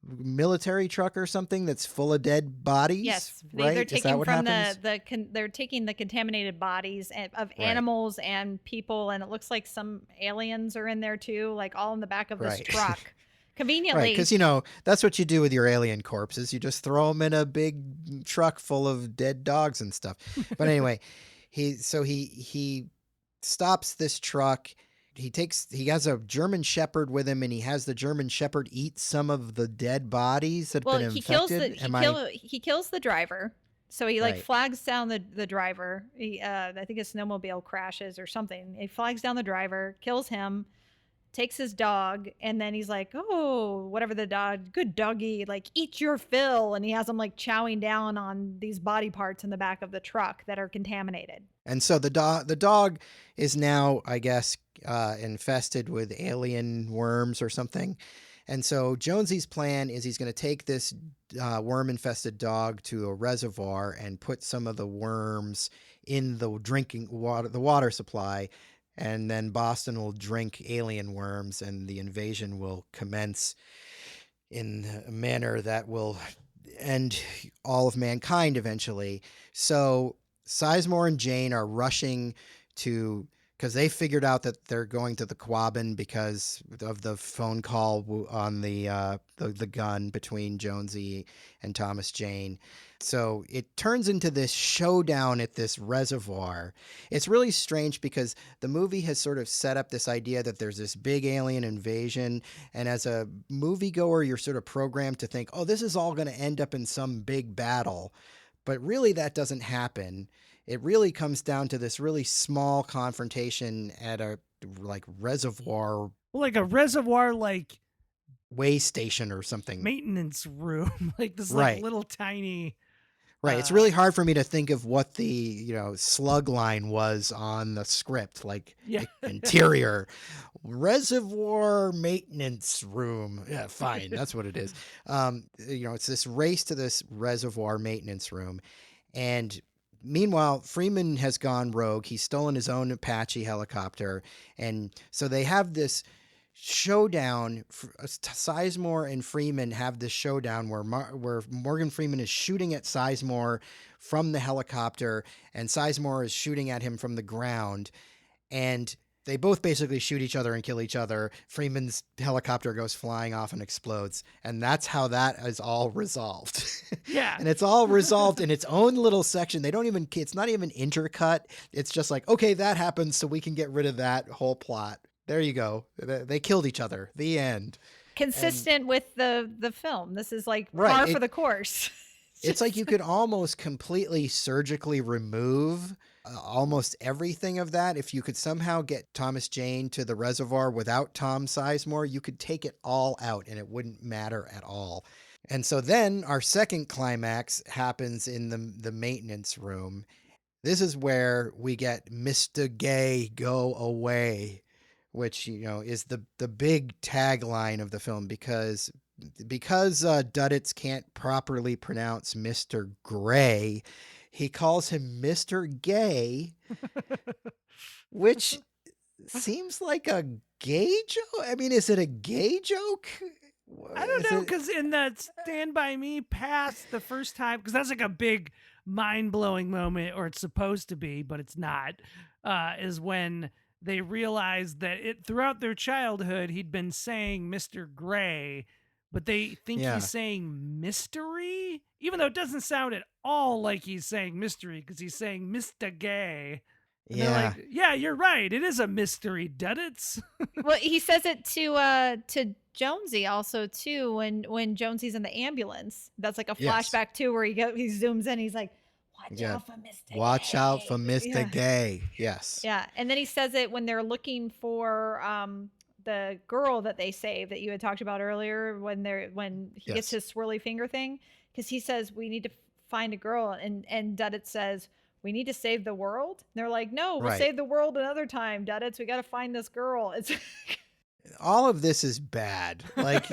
military truck or something that's full of dead bodies. Yes, right? they're Is that taking what from happens? they're taking the contaminated bodies of Right. animals and people, and it looks like some aliens are in there too, like all in the back of this Right. truck. Right, Conveniently, because that's what you do with your alien corpses. You just throw them in a big truck full of dead dogs and stuff. But anyway, he stops this truck. He has a German Shepherd with him, and he has the German Shepherd eat some of the dead bodies that have well, been he kills infected. he kills the driver. So he like Right. flags down the driver. I think a snowmobile crashes or something. He flags down the driver, kills him, takes his dog, and then he's like, oh, whatever, the dog, good doggy, like eat your fill, and he has him like chowing down on these body parts in the back of the truck that are contaminated. And so the dog is now, I guess, infested with alien worms or something. And so Jonesy's plan is he's going to take this worm-infested dog to a reservoir and put some of the worms in the drinking water, the water supply, and then Boston will drink alien worms, and the invasion will commence in a manner that will end all of mankind eventually. So Sizemore and Jane are rushing to, because they figured out that they're going to the Quabbin because of the phone call on the gun between Jonesy and Thomas Jane. So it turns into this showdown at this reservoir. It's really strange because the movie has sort of set up this idea that there's this big alien invasion, and as a moviegoer, you're sort of programmed to think, oh, this is all going to end up in some big battle. But really, that doesn't happen. It really comes down to this really small confrontation at a like reservoir. like a reservoir, like way station or something. maintenance room, like this like Right. little tiny. Right. It's really hard for me to think of what the, slug line was on the script, like Yeah. interior reservoir maintenance room. Yeah, fine. That's what it is. It's this race to this reservoir maintenance room. And meanwhile, Freeman has gone rogue. He's stolen his own Apache helicopter. And so they have this showdown. Sizemore and Freeman have this showdown where Morgan Freeman is shooting at Sizemore from the helicopter, and Sizemore is shooting at him from the ground, and they both basically shoot each other and kill each other. Freeman's helicopter goes flying off and explodes, and that's how that is all resolved. Yeah. And it's all resolved in its own little section. It's not even intercut. It's just like, okay, that happens, so we can get rid of that whole plot. There you go. They killed each other. The end. Consistent with the film. This is like Right, par for the course. It's like you could almost completely surgically remove almost everything of that. If you could somehow get Thomas Jane to the reservoir without Tom Sizemore, you could take it all out and it wouldn't matter at all. And so then our second climax happens in the maintenance room. This is where we get Mr. Gay, go away, which, is the big tagline of the film, because Duddits can't properly pronounce Mr. Gray, he calls him Mr. Gay, which seems like a gay joke. I mean, is it a gay joke? I don't know, because in that Stand By Me pass the first time, because that's like a big mind-blowing moment, or it's supposed to be, but it's not, is when they realize that throughout their childhood, he'd been saying Mr. Gray, but they think Yeah. he's saying mystery, even though it doesn't sound at all like he's saying mystery, because he's saying Mr. Gay. And they're like, yeah, you're right. It is a mystery, Duddits. Well, he says it to Jonesy also too when Jonesy's in the ambulance. That's like a Yes. flashback too, where he zooms in. He's like, "Watch Yeah. out for Mr. Watch out for Gay." Mr. Yeah. Gay. Yes. Yeah, and then he says it when they're looking for the girl that they saved that you had talked about earlier, when he gets Yes. his swirly finger thing, because he says we need to find a girl, and Duddit says we need to save the world. And they're like, no, we'll Right. save the world another time, Duddits. We got to find this girl. It's All of this is bad. Like,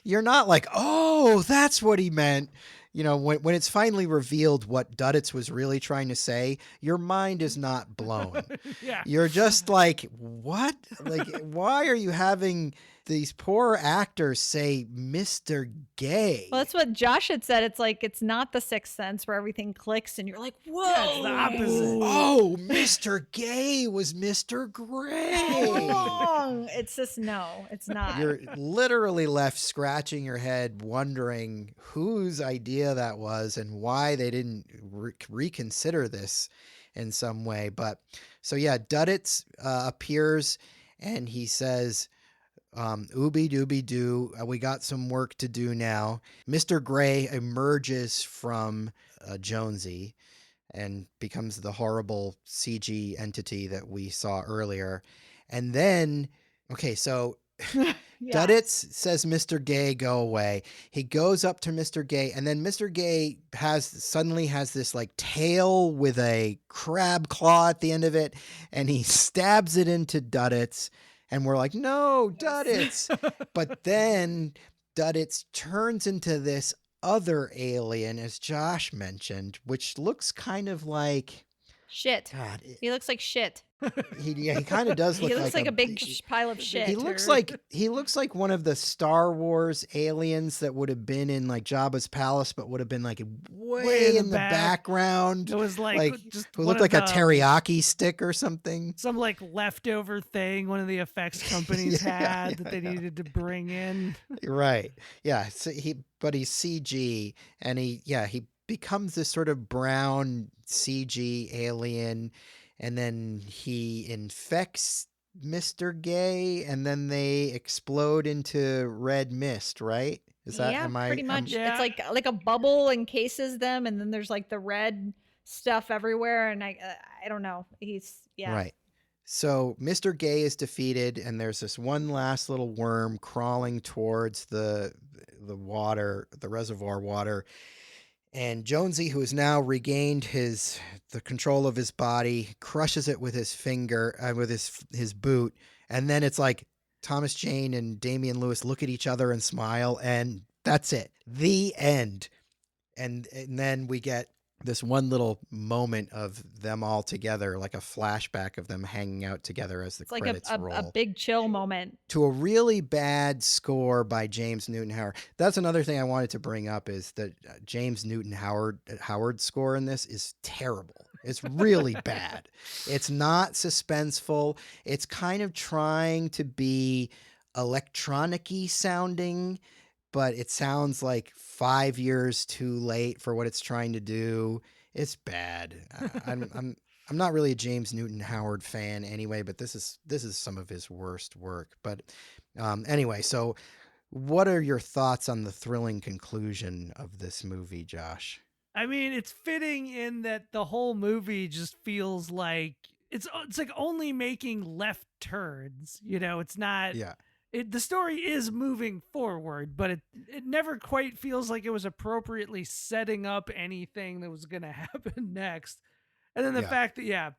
you're not like, oh, that's what he meant. When it's finally revealed what Duddits was really trying to say, your mind is not blown. Yeah. You're just like, what? Like, why are you having these poor actors say Mr. Gay? well, that's what Josh had said. It's like it's not the Sixth Sense where everything clicks and you're like, whoa. Yeah, it's the opposite. Oh, Mr. Gay was Mr. All Gray. along. It's just no, it's not. You're literally left scratching your head wondering whose idea that was and why they didn't reconsider this in some way. But so yeah, Duddits appears and he says, ooby dooby doo, we got some work to do now. Mr. Gray emerges from Jonesy and becomes the horrible CG entity that we saw earlier. And then, okay, so Yeah. Duddits says Mr. Gay, go away. He goes up to Mr. Gay, and then Mr. Gay suddenly has this like tail with a crab claw at the end of it, and he stabs it into Duddits, and we're like, no, Duddits. But then Duddits turns into this other alien, as Josh mentioned, which looks kind of like, Shit. God, He looks like shit. he kind of does look He looks like a big pile of shit. he looks like one of the Star Wars aliens that would have been in like Jabba's palace, but would have been like way in the background. It was like just Who one looked like of a the- teriyaki stick or something. some like leftover thing one of the effects companies Yeah, had that they needed to bring in. Right. Yeah. So but he's CG, and he becomes this sort of brown CG alien, and then he infects Mr. Gay, and then they explode into red mist, right? Is that pretty much. Yeah. It's like a bubble encases them, and then there's like the red stuff everywhere, and I don't know. He's Right. So Mr. Gay is defeated, and there's this one last little worm crawling towards the water, the reservoir water. And Jonesy, who has now regained the control of his body, crushes it with his finger, with his boot, and then it's like Thomas Jane and Damian Lewis look at each other and smile, and that's it. The end. And then we get this one little moment of them all together, like a flashback of them hanging out together as the It's like credits a roll. big chill moment. To a really bad score by James Newton Howard. That's another thing I wanted to bring up, is that James Newton Howard's score in this is terrible. It's really bad. It's not suspenseful. It's kind of trying to be electronic-y sounding, but it sounds like 5 years too late for what it's trying to do. It's bad. I'm not really a James Newton Howard fan anyway, but this is some of his worst work. But anyway, so what are your thoughts on the thrilling conclusion of this movie, Josh? I mean, it's fitting in that the whole movie just feels like it's like only making left turns. You know, it's not. Yeah. The story is moving forward, but it never quite feels like it was appropriately setting up anything that was going to happen next. And then the fact that,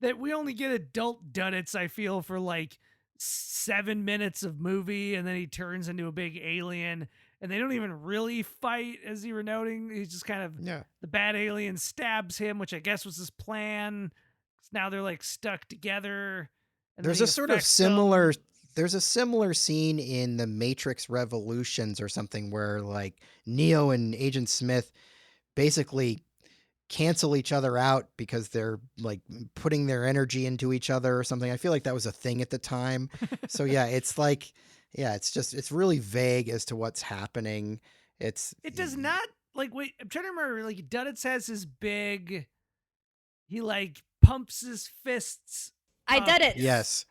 that we only get adult Duddits, I feel, for like 7 minutes of movie, and then he turns into a big alien, and they don't even really fight, as you were noting. He's just kind of, the bad alien stabs him, which I guess was his plan. Now they're like stuck together. And There's a sort of similar... There's a similar scene in the Matrix Revolutions or something where like Neo and Agent Smith basically cancel each other out because they're like putting their energy into each other or something. I feel like that was a thing at the time. So it's like, it's really vague as to what's happening. It does not like, wait, I'm trying to remember, like Duddits has his big, he like pumps his fists. I did it. Yes.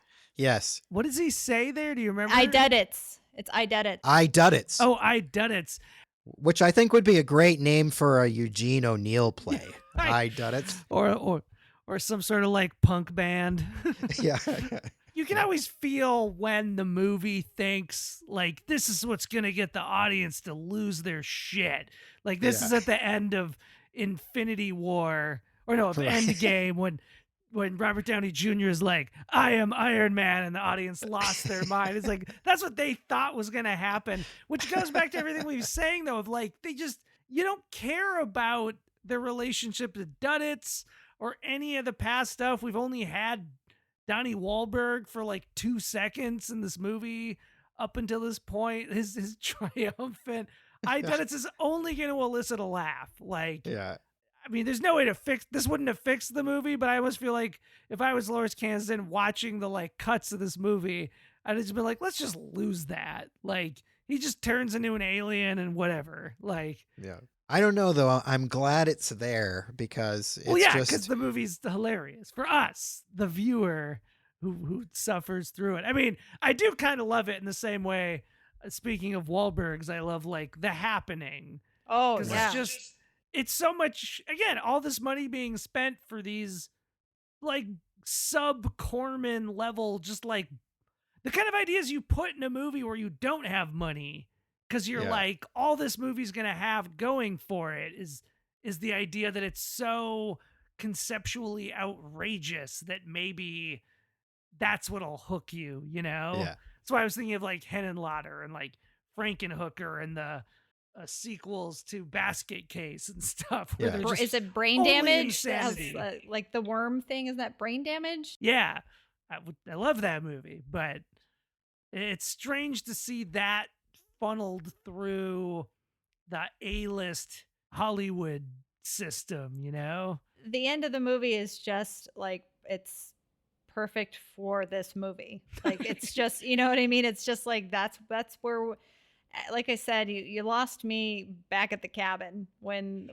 What does he say there? Do you remember? I did it. It's I did it. I did it. Oh, I did it. Which I think would be a great name for a Eugene O'Neill play. I did it. Or some sort of like punk band. Yeah. You can always feel when the movie thinks like this is what's going to get the audience to lose their shit. Like this is at the end of Infinity War, or no, of Endgame, when Robert Downey Jr. is like, I am Iron Man, and the audience lost their mind. It's like, that's what they thought was going to happen, which goes back to everything we were saying, though, of like, you don't care about their relationship to Duddits or any of the past stuff. We've only had Donnie Wahlberg for like 2 seconds in this movie up until this point. His triumphant I Duddits is only going to elicit a laugh. Like, I mean, there's no way to fix this. Wouldn't have fixed the movie, but I almost feel like if I was Lawrence Kasdan watching the like cuts of this movie, I'd just be like, let's just lose that. Like, he just turns into an alien and whatever. Like, I don't know though. I'm glad it's there because it's because the movie's hilarious for us, the viewer who suffers through it. I mean, I do kind of love it in the same way. Speaking of Wahlbergs, I love like The Happening. Oh yeah, it's so much, again, all this money being spent for these like sub Corman level, just like the kind of ideas you put in a movie where you don't have money. Cause you're like, all this movie's going to have going for it is the idea that it's so conceptually outrageous that maybe that's what'll hook you, you know? Yeah. That's why I was thinking of like Henenlotter and like Frankenhooker and the sequels to Basket Case and stuff. Where they're just is it brain damage? Insanity. Like the worm thing? Is that brain damage? Yeah. I love that movie, but it's strange to see that funneled through the A-list Hollywood system, you know? The end of the movie is just like, it's perfect for this movie. Like, it's just, you know what I mean? It's just like, that's where, like I said, you lost me back at the cabin when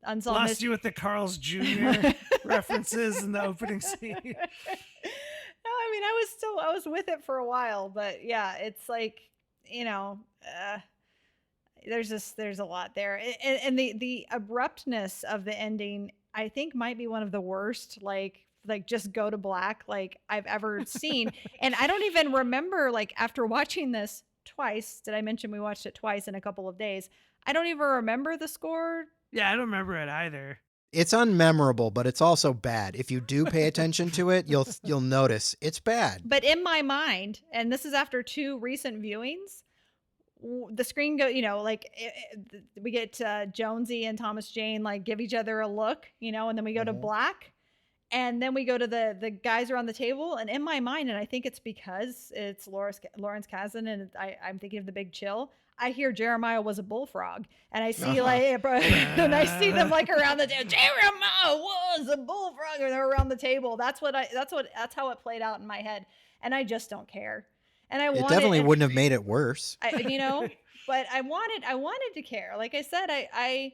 Unsolved Lost you with the Carl's Jr. references in the opening scene. No, I mean, I was with it for a while, but yeah, it's like, you know, there's a lot there, and the abruptness of the ending, I think, might be one of the worst, like like just go to black like I've ever seen. And I don't even remember, like, after watching this twice, did I mention we watched it twice in a couple of days? I don't even remember the score. Yeah, I don't remember it either. It's unmemorable, but it's also bad. If you do pay attention to it, you'll notice it's bad. But in my mind, and this is after 2 recent viewings, the screen go, you know, like we get Jonesy and Thomas Jane like give each other a look, you know, and then we go to black, and then we go to the guys around the table, and in my mind, and I think it's because it's Lawrence Kasdan, and I'm thinking of The Big Chill. I hear Jeremiah was a bullfrog, and I see like, and I see them like around the table. Jeremiah was a bullfrog, and they're around the table. That's how it played out in my head, and I just don't care. And it definitely wouldn't have made it worse. You know, but I wanted to care. Like I said, I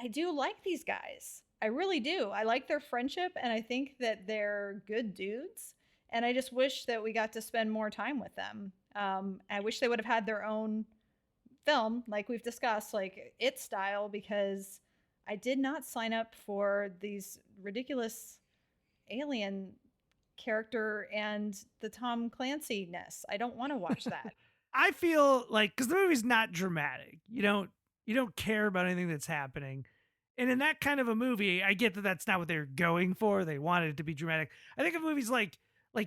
do like these guys. I really do. I like their friendship, and I think that they're good dudes. And I just wish that we got to spend more time with them. I wish they would have had their own film, like we've discussed, like It style, because I did not sign up for these ridiculous alien character and the Tom Clancy-ness. I don't want to watch that. I feel like, because the movie's not dramatic, you don't care about anything that's happening, and in that kind of a movie, I get that that's not what they're going for. They wanted it to be dramatic. I think of movies like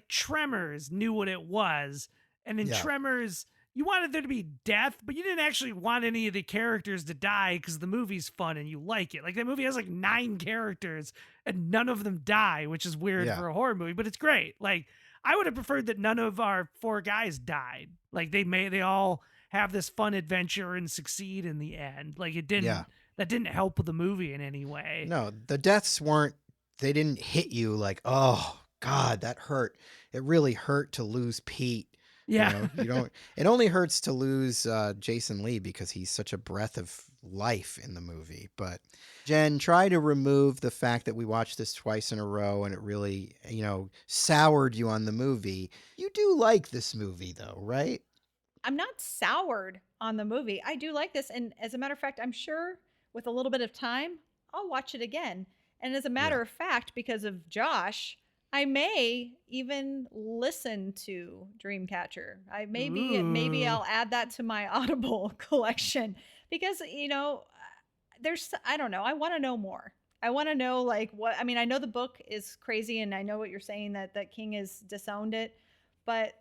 Tremors knew what it was, and in Tremors, you wanted there to be death, but you didn't actually want any of the characters to die because the movie's fun and you like it. Like, that movie has like 9 characters and none of them die, which is weird for a horror movie, but it's great. Like, I would have preferred that none of our 4 guys died. Like, they all have this fun adventure and succeed in the end. Like, that didn't help with the movie in any way. No, the deaths they didn't hit you like, oh God, that hurt. It really hurt to lose Pete. Yeah. You don't, it only hurts to lose Jason Lee because he's such a breath of life in the movie. But Jen, try to remove the fact that we watched this twice in a row and it really, soured you on the movie. You do like this movie though, right? I'm not soured on the movie. I do like this. And as a matter of fact, I'm sure with a little bit of time, I'll watch it again. And as a matter of fact, because of Josh, I may even listen to Dreamcatcher. Maybe I'll add that to my Audible collection because, I don't know. I want to know more. I want to know I know the book is crazy and I know what you're saying that King has disowned it, but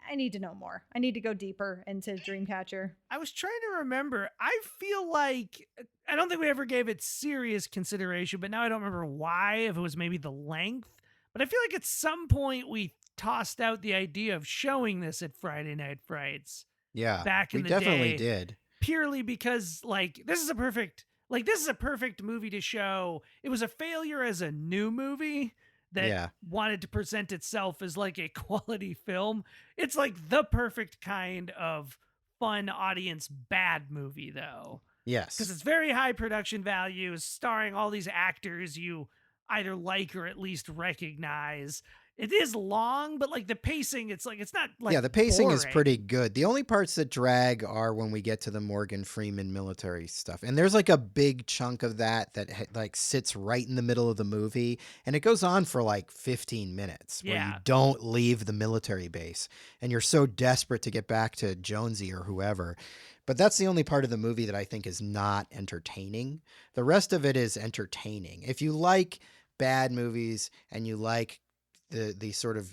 I need to know more. I need to go deeper into Dreamcatcher. I was trying to remember. I feel like, I don't think we ever gave it serious consideration, but now I don't remember why, if it was maybe the length. But I feel like at some point we tossed out the idea of showing this at Friday Night Frights. Yeah, back in the day. We definitely day, did. Purely because this is a perfect movie to show. It was a failure as a new movie that wanted to present itself as like a quality film. It's like the perfect kind of fun audience bad movie though. Yes. Because it's very high production values, starring all these actors you either like or at least recognize. It is long, but like the pacing, it's not like the pacing boring. is pretty good. The only parts that drag are when we get to the Morgan Freeman military stuff, and there's like a big chunk of that like sits right in the middle of the movie, and it goes on for like 15 minutes where you don't leave the military base, and you're so desperate to get back to Jonesy or whoever. But that's the only part of the movie that I think is not entertaining. The rest of it is entertaining. If you like bad movies and you like the sort of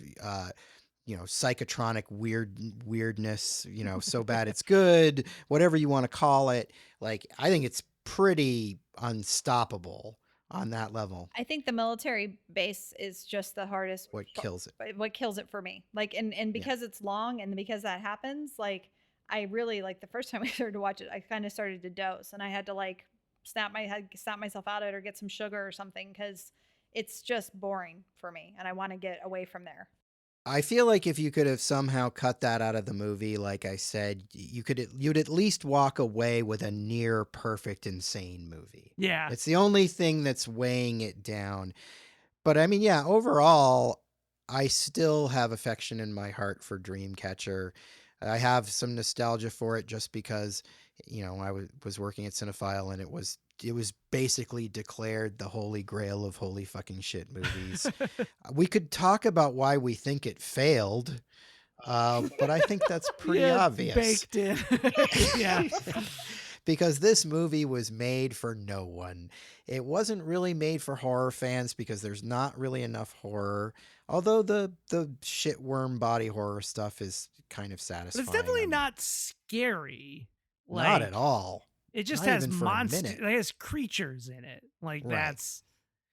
psychotronic weirdness, so bad it's good, whatever you want to call it, like I think it's pretty unstoppable on that level. I think the military base is just the hardest. What kills it? What kills it for me? Like, and because it's long and because that happens, like I really like the first time I started to watch it, I kind of started to doze and I had to like snap myself out of it or get some sugar or something because it's just boring for me and I want to get away from there. I feel like if you could have somehow cut that out of the movie, like I said, you'd at least walk away with a near perfect insane movie. Yeah. It's the only thing that's weighing it down. But I mean, overall, I still have affection in my heart for Dreamcatcher. I have some nostalgia for it just because, I was working at Cinephile and it was it was basically declared the holy grail of holy fucking shit movies. We could talk about why we think it failed, but I think that's pretty Yeah, obvious. baked in. Yeah. Because this movie was made for no one. It wasn't really made for horror fans because there's not really enough horror. Although the shitworm body horror stuff is kind of But satisfying. it's definitely not scary. Not at Like, all. it just Not has even for a monsters. minute. It has creatures in it. Like Right. that's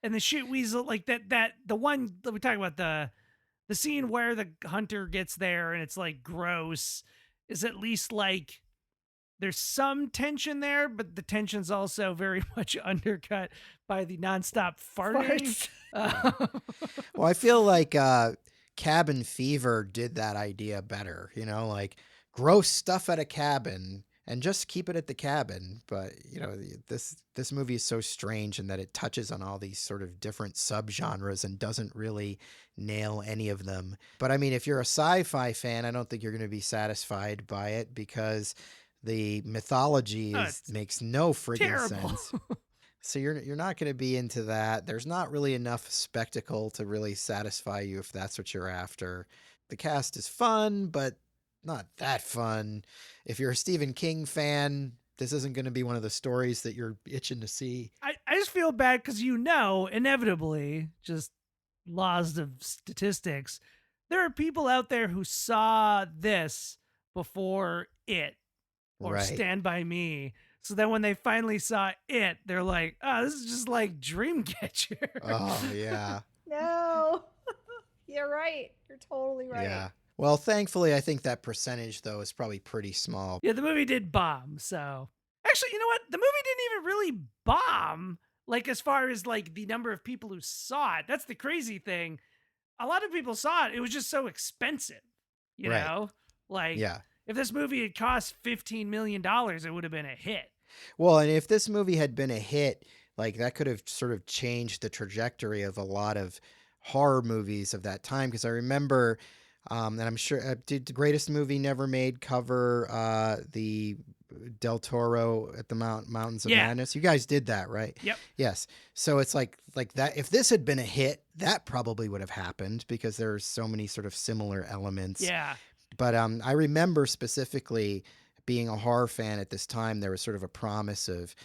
and the shit weasel like that the one that we talk about the scene where the hunter gets there and it's like gross is at least like there's some tension there, but the tension's also very much undercut by the nonstop farting. Farts. Well, I feel like Cabin Fever did that idea better, like gross stuff at a cabin and just keep it at the cabin. But, this movie is so strange in that it touches on all these sort of different subgenres and doesn't really nail any of them. But I mean, if you're a sci-fi fan, I don't think you're going to be satisfied by it because the mythology makes no friggin' terrible. sense. So you're not going to be into that. There's not really enough spectacle to really satisfy you if that's what you're after. The cast is fun, but not that fun. If you're a Stephen King fan, this isn't going to be one of the stories that you're itching to see. I just feel bad because inevitably, just laws of statistics, there are people out there who saw this before it or Right. Stand By Me. So then when they finally saw it, they're like, oh, this is just like Dreamcatcher. Oh, yeah. No. You're right. You're totally right. Yeah. Well, thankfully, I think that percentage, though, is probably pretty small. Yeah, the movie did bomb. So actually, you know what? The movie didn't even really bomb. Like as far as like the number of people who saw it. That's the crazy thing. A lot of people saw it. It was just so expensive. You Right. know? Like Yeah. if this movie had cost $15 million, it would have been a hit. Well, and if this movie had been a hit, like that could have sort of changed the trajectory of a lot of horror movies of that time. Because I remember, and I'm sure, did the greatest movie never made cover the Del Toro at the Mountains of Yeah. Madness? You guys did that, right? Yep. Yes. So it's like that. If this had been a hit, that probably would have happened because there's so many sort of similar elements. Yeah. But I remember specifically being a horror fan at this time, there was sort of a promise of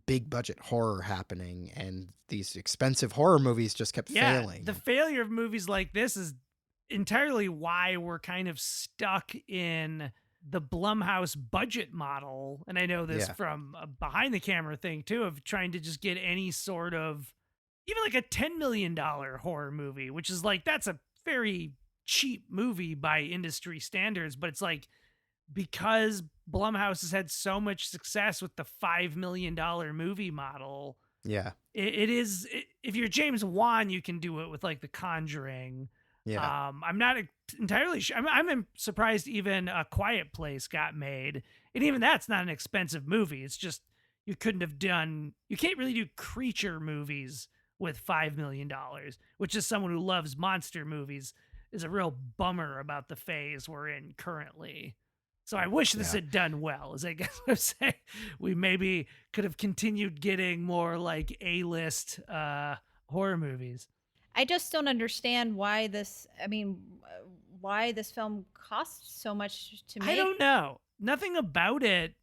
big budget horror happening, and these expensive horror movies just kept failing. The failure of movies like this is entirely why we're kind of stuck in the Blumhouse budget model. And I know this Yeah. from a behind the camera thing too, of trying to just get any sort of, even like a $10 million horror movie, which is like, that's a very cheap movie by industry standards, but it's like, because Blumhouse has had so much success with the $5 million movie model, Yeah. if you're James Wan, you can do it with like The Conjuring. Yeah. I'm not entirely sure. I'm surprised even A Quiet Place got made, and even that's not an expensive movie. It's just you can't really do creature movies with $5 million, which is someone who loves monster movies is a real bummer about the phase we're in currently. So I wish this Yeah. had done well, as I guess I'm saying. We maybe could have continued getting more like A-list horror movies. I just don't understand why this film cost so much to make. I don't know. Nothing about it.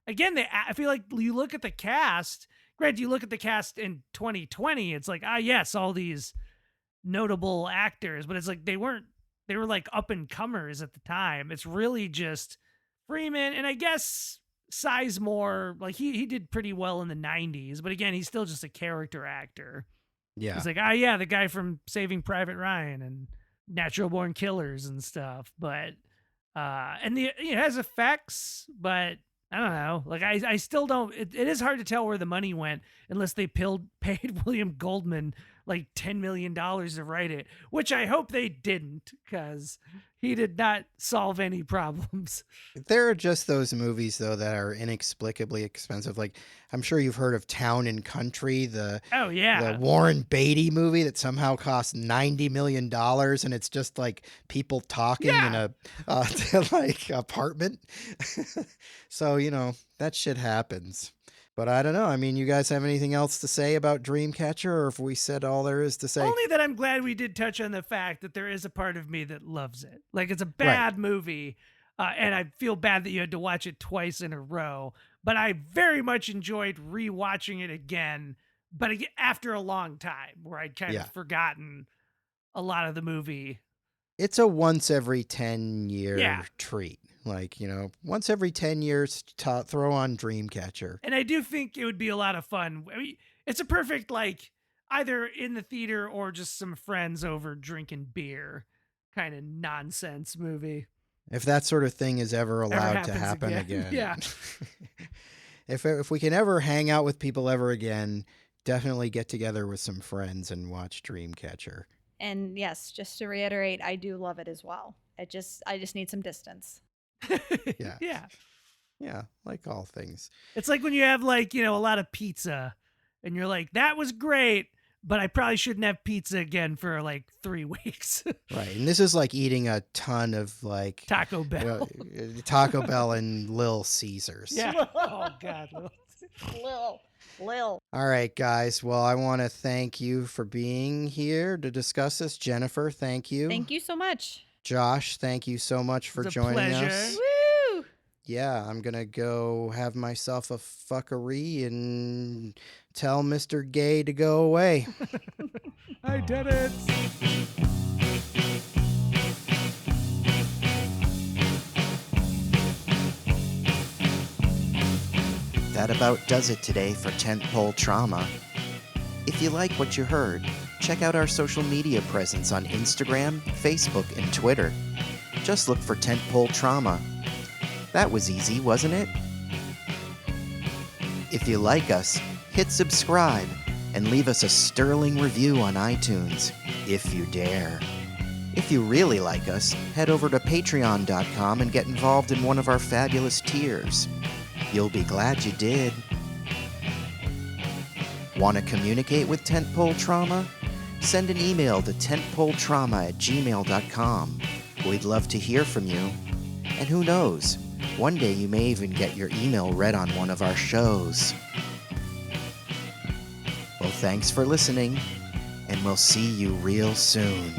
Again, I feel like you look at the cast. Granted, you look at the cast in 2020, it's like, yes, all these notable actors, but it's like they were like up and comers at the time. It's really just Freeman, and I guess Sizemore, like he did pretty well in the 90s, but again, he's still just a character actor. Yeah. He's like, yeah, the guy from Saving Private Ryan and Natural Born Killers and stuff. But and it has effects, but I don't know. Like I still don't. It is hard to tell where the money went unless they paid William Goldman like $10 million to write it, which I hope they didn't, because he did not solve any problems. There are just those movies, though, that are inexplicably expensive. Like, I'm sure you've heard of Town and Country, the Warren Beatty movie that somehow cost $90 million, and it's just like people talking in a like apartment. So, that shit happens. But I don't know. I mean, you guys have anything else to say about Dreamcatcher, or if we said all there is to say? Only that I'm glad we did touch on the fact that there is a part of me that loves it. Like, it's a Right. bad movie, and I feel bad that you had to watch it twice in a row. But I very much enjoyed rewatching it again, but after a long time, where I'd kind Yeah. of forgotten a lot of the movie. It's a once every 10-year Yeah. treat. Like, once every 10 years, throw on Dreamcatcher. And I do think it would be a lot of fun. I mean, it's a perfect, like, either in the theater or just some friends over drinking beer kind of nonsense movie. If that sort of thing is ever allowed to happens happen again. again. Yeah. If we can ever hang out with people ever again, definitely get together with some friends and watch Dreamcatcher. And yes, just to reiterate, I do love it as well. I just need some distance. Yeah. Yeah. Yeah, like all things. It's like when you have, like, a lot of pizza and you're like, that was great, but I probably shouldn't have pizza again for like 3 weeks. Right. And this is like eating a ton of like Taco Bell. Taco Bell and Little Caesars. Yeah. Oh, God. Lil. All right, guys. Well, I want to thank you for being here to discuss this. Jennifer, thank you. Thank you so much. Josh, thank you so much for It's a joining pleasure. us. Woo! Yeah, I'm going to go have myself a fuckery and tell Mr. Gay to go away. I did it. That about does it today for Tentpole Trauma. If you like what you heard, check out our social media presence on Instagram, Facebook, and Twitter. Just look for Tentpole Trauma. That was easy, wasn't it? If you like us, hit subscribe and leave us a sterling review on iTunes, if you dare. If you really like us, head over to patreon.com and get involved in one of our fabulous tiers. You'll be glad you did. Want to communicate with Tentpole Trauma? Send an email to tentpoletrauma@gmail.com. We'd love to hear from you. And who knows, one day you may even get your email read on one of our shows. Well, thanks for listening, and we'll see you real soon.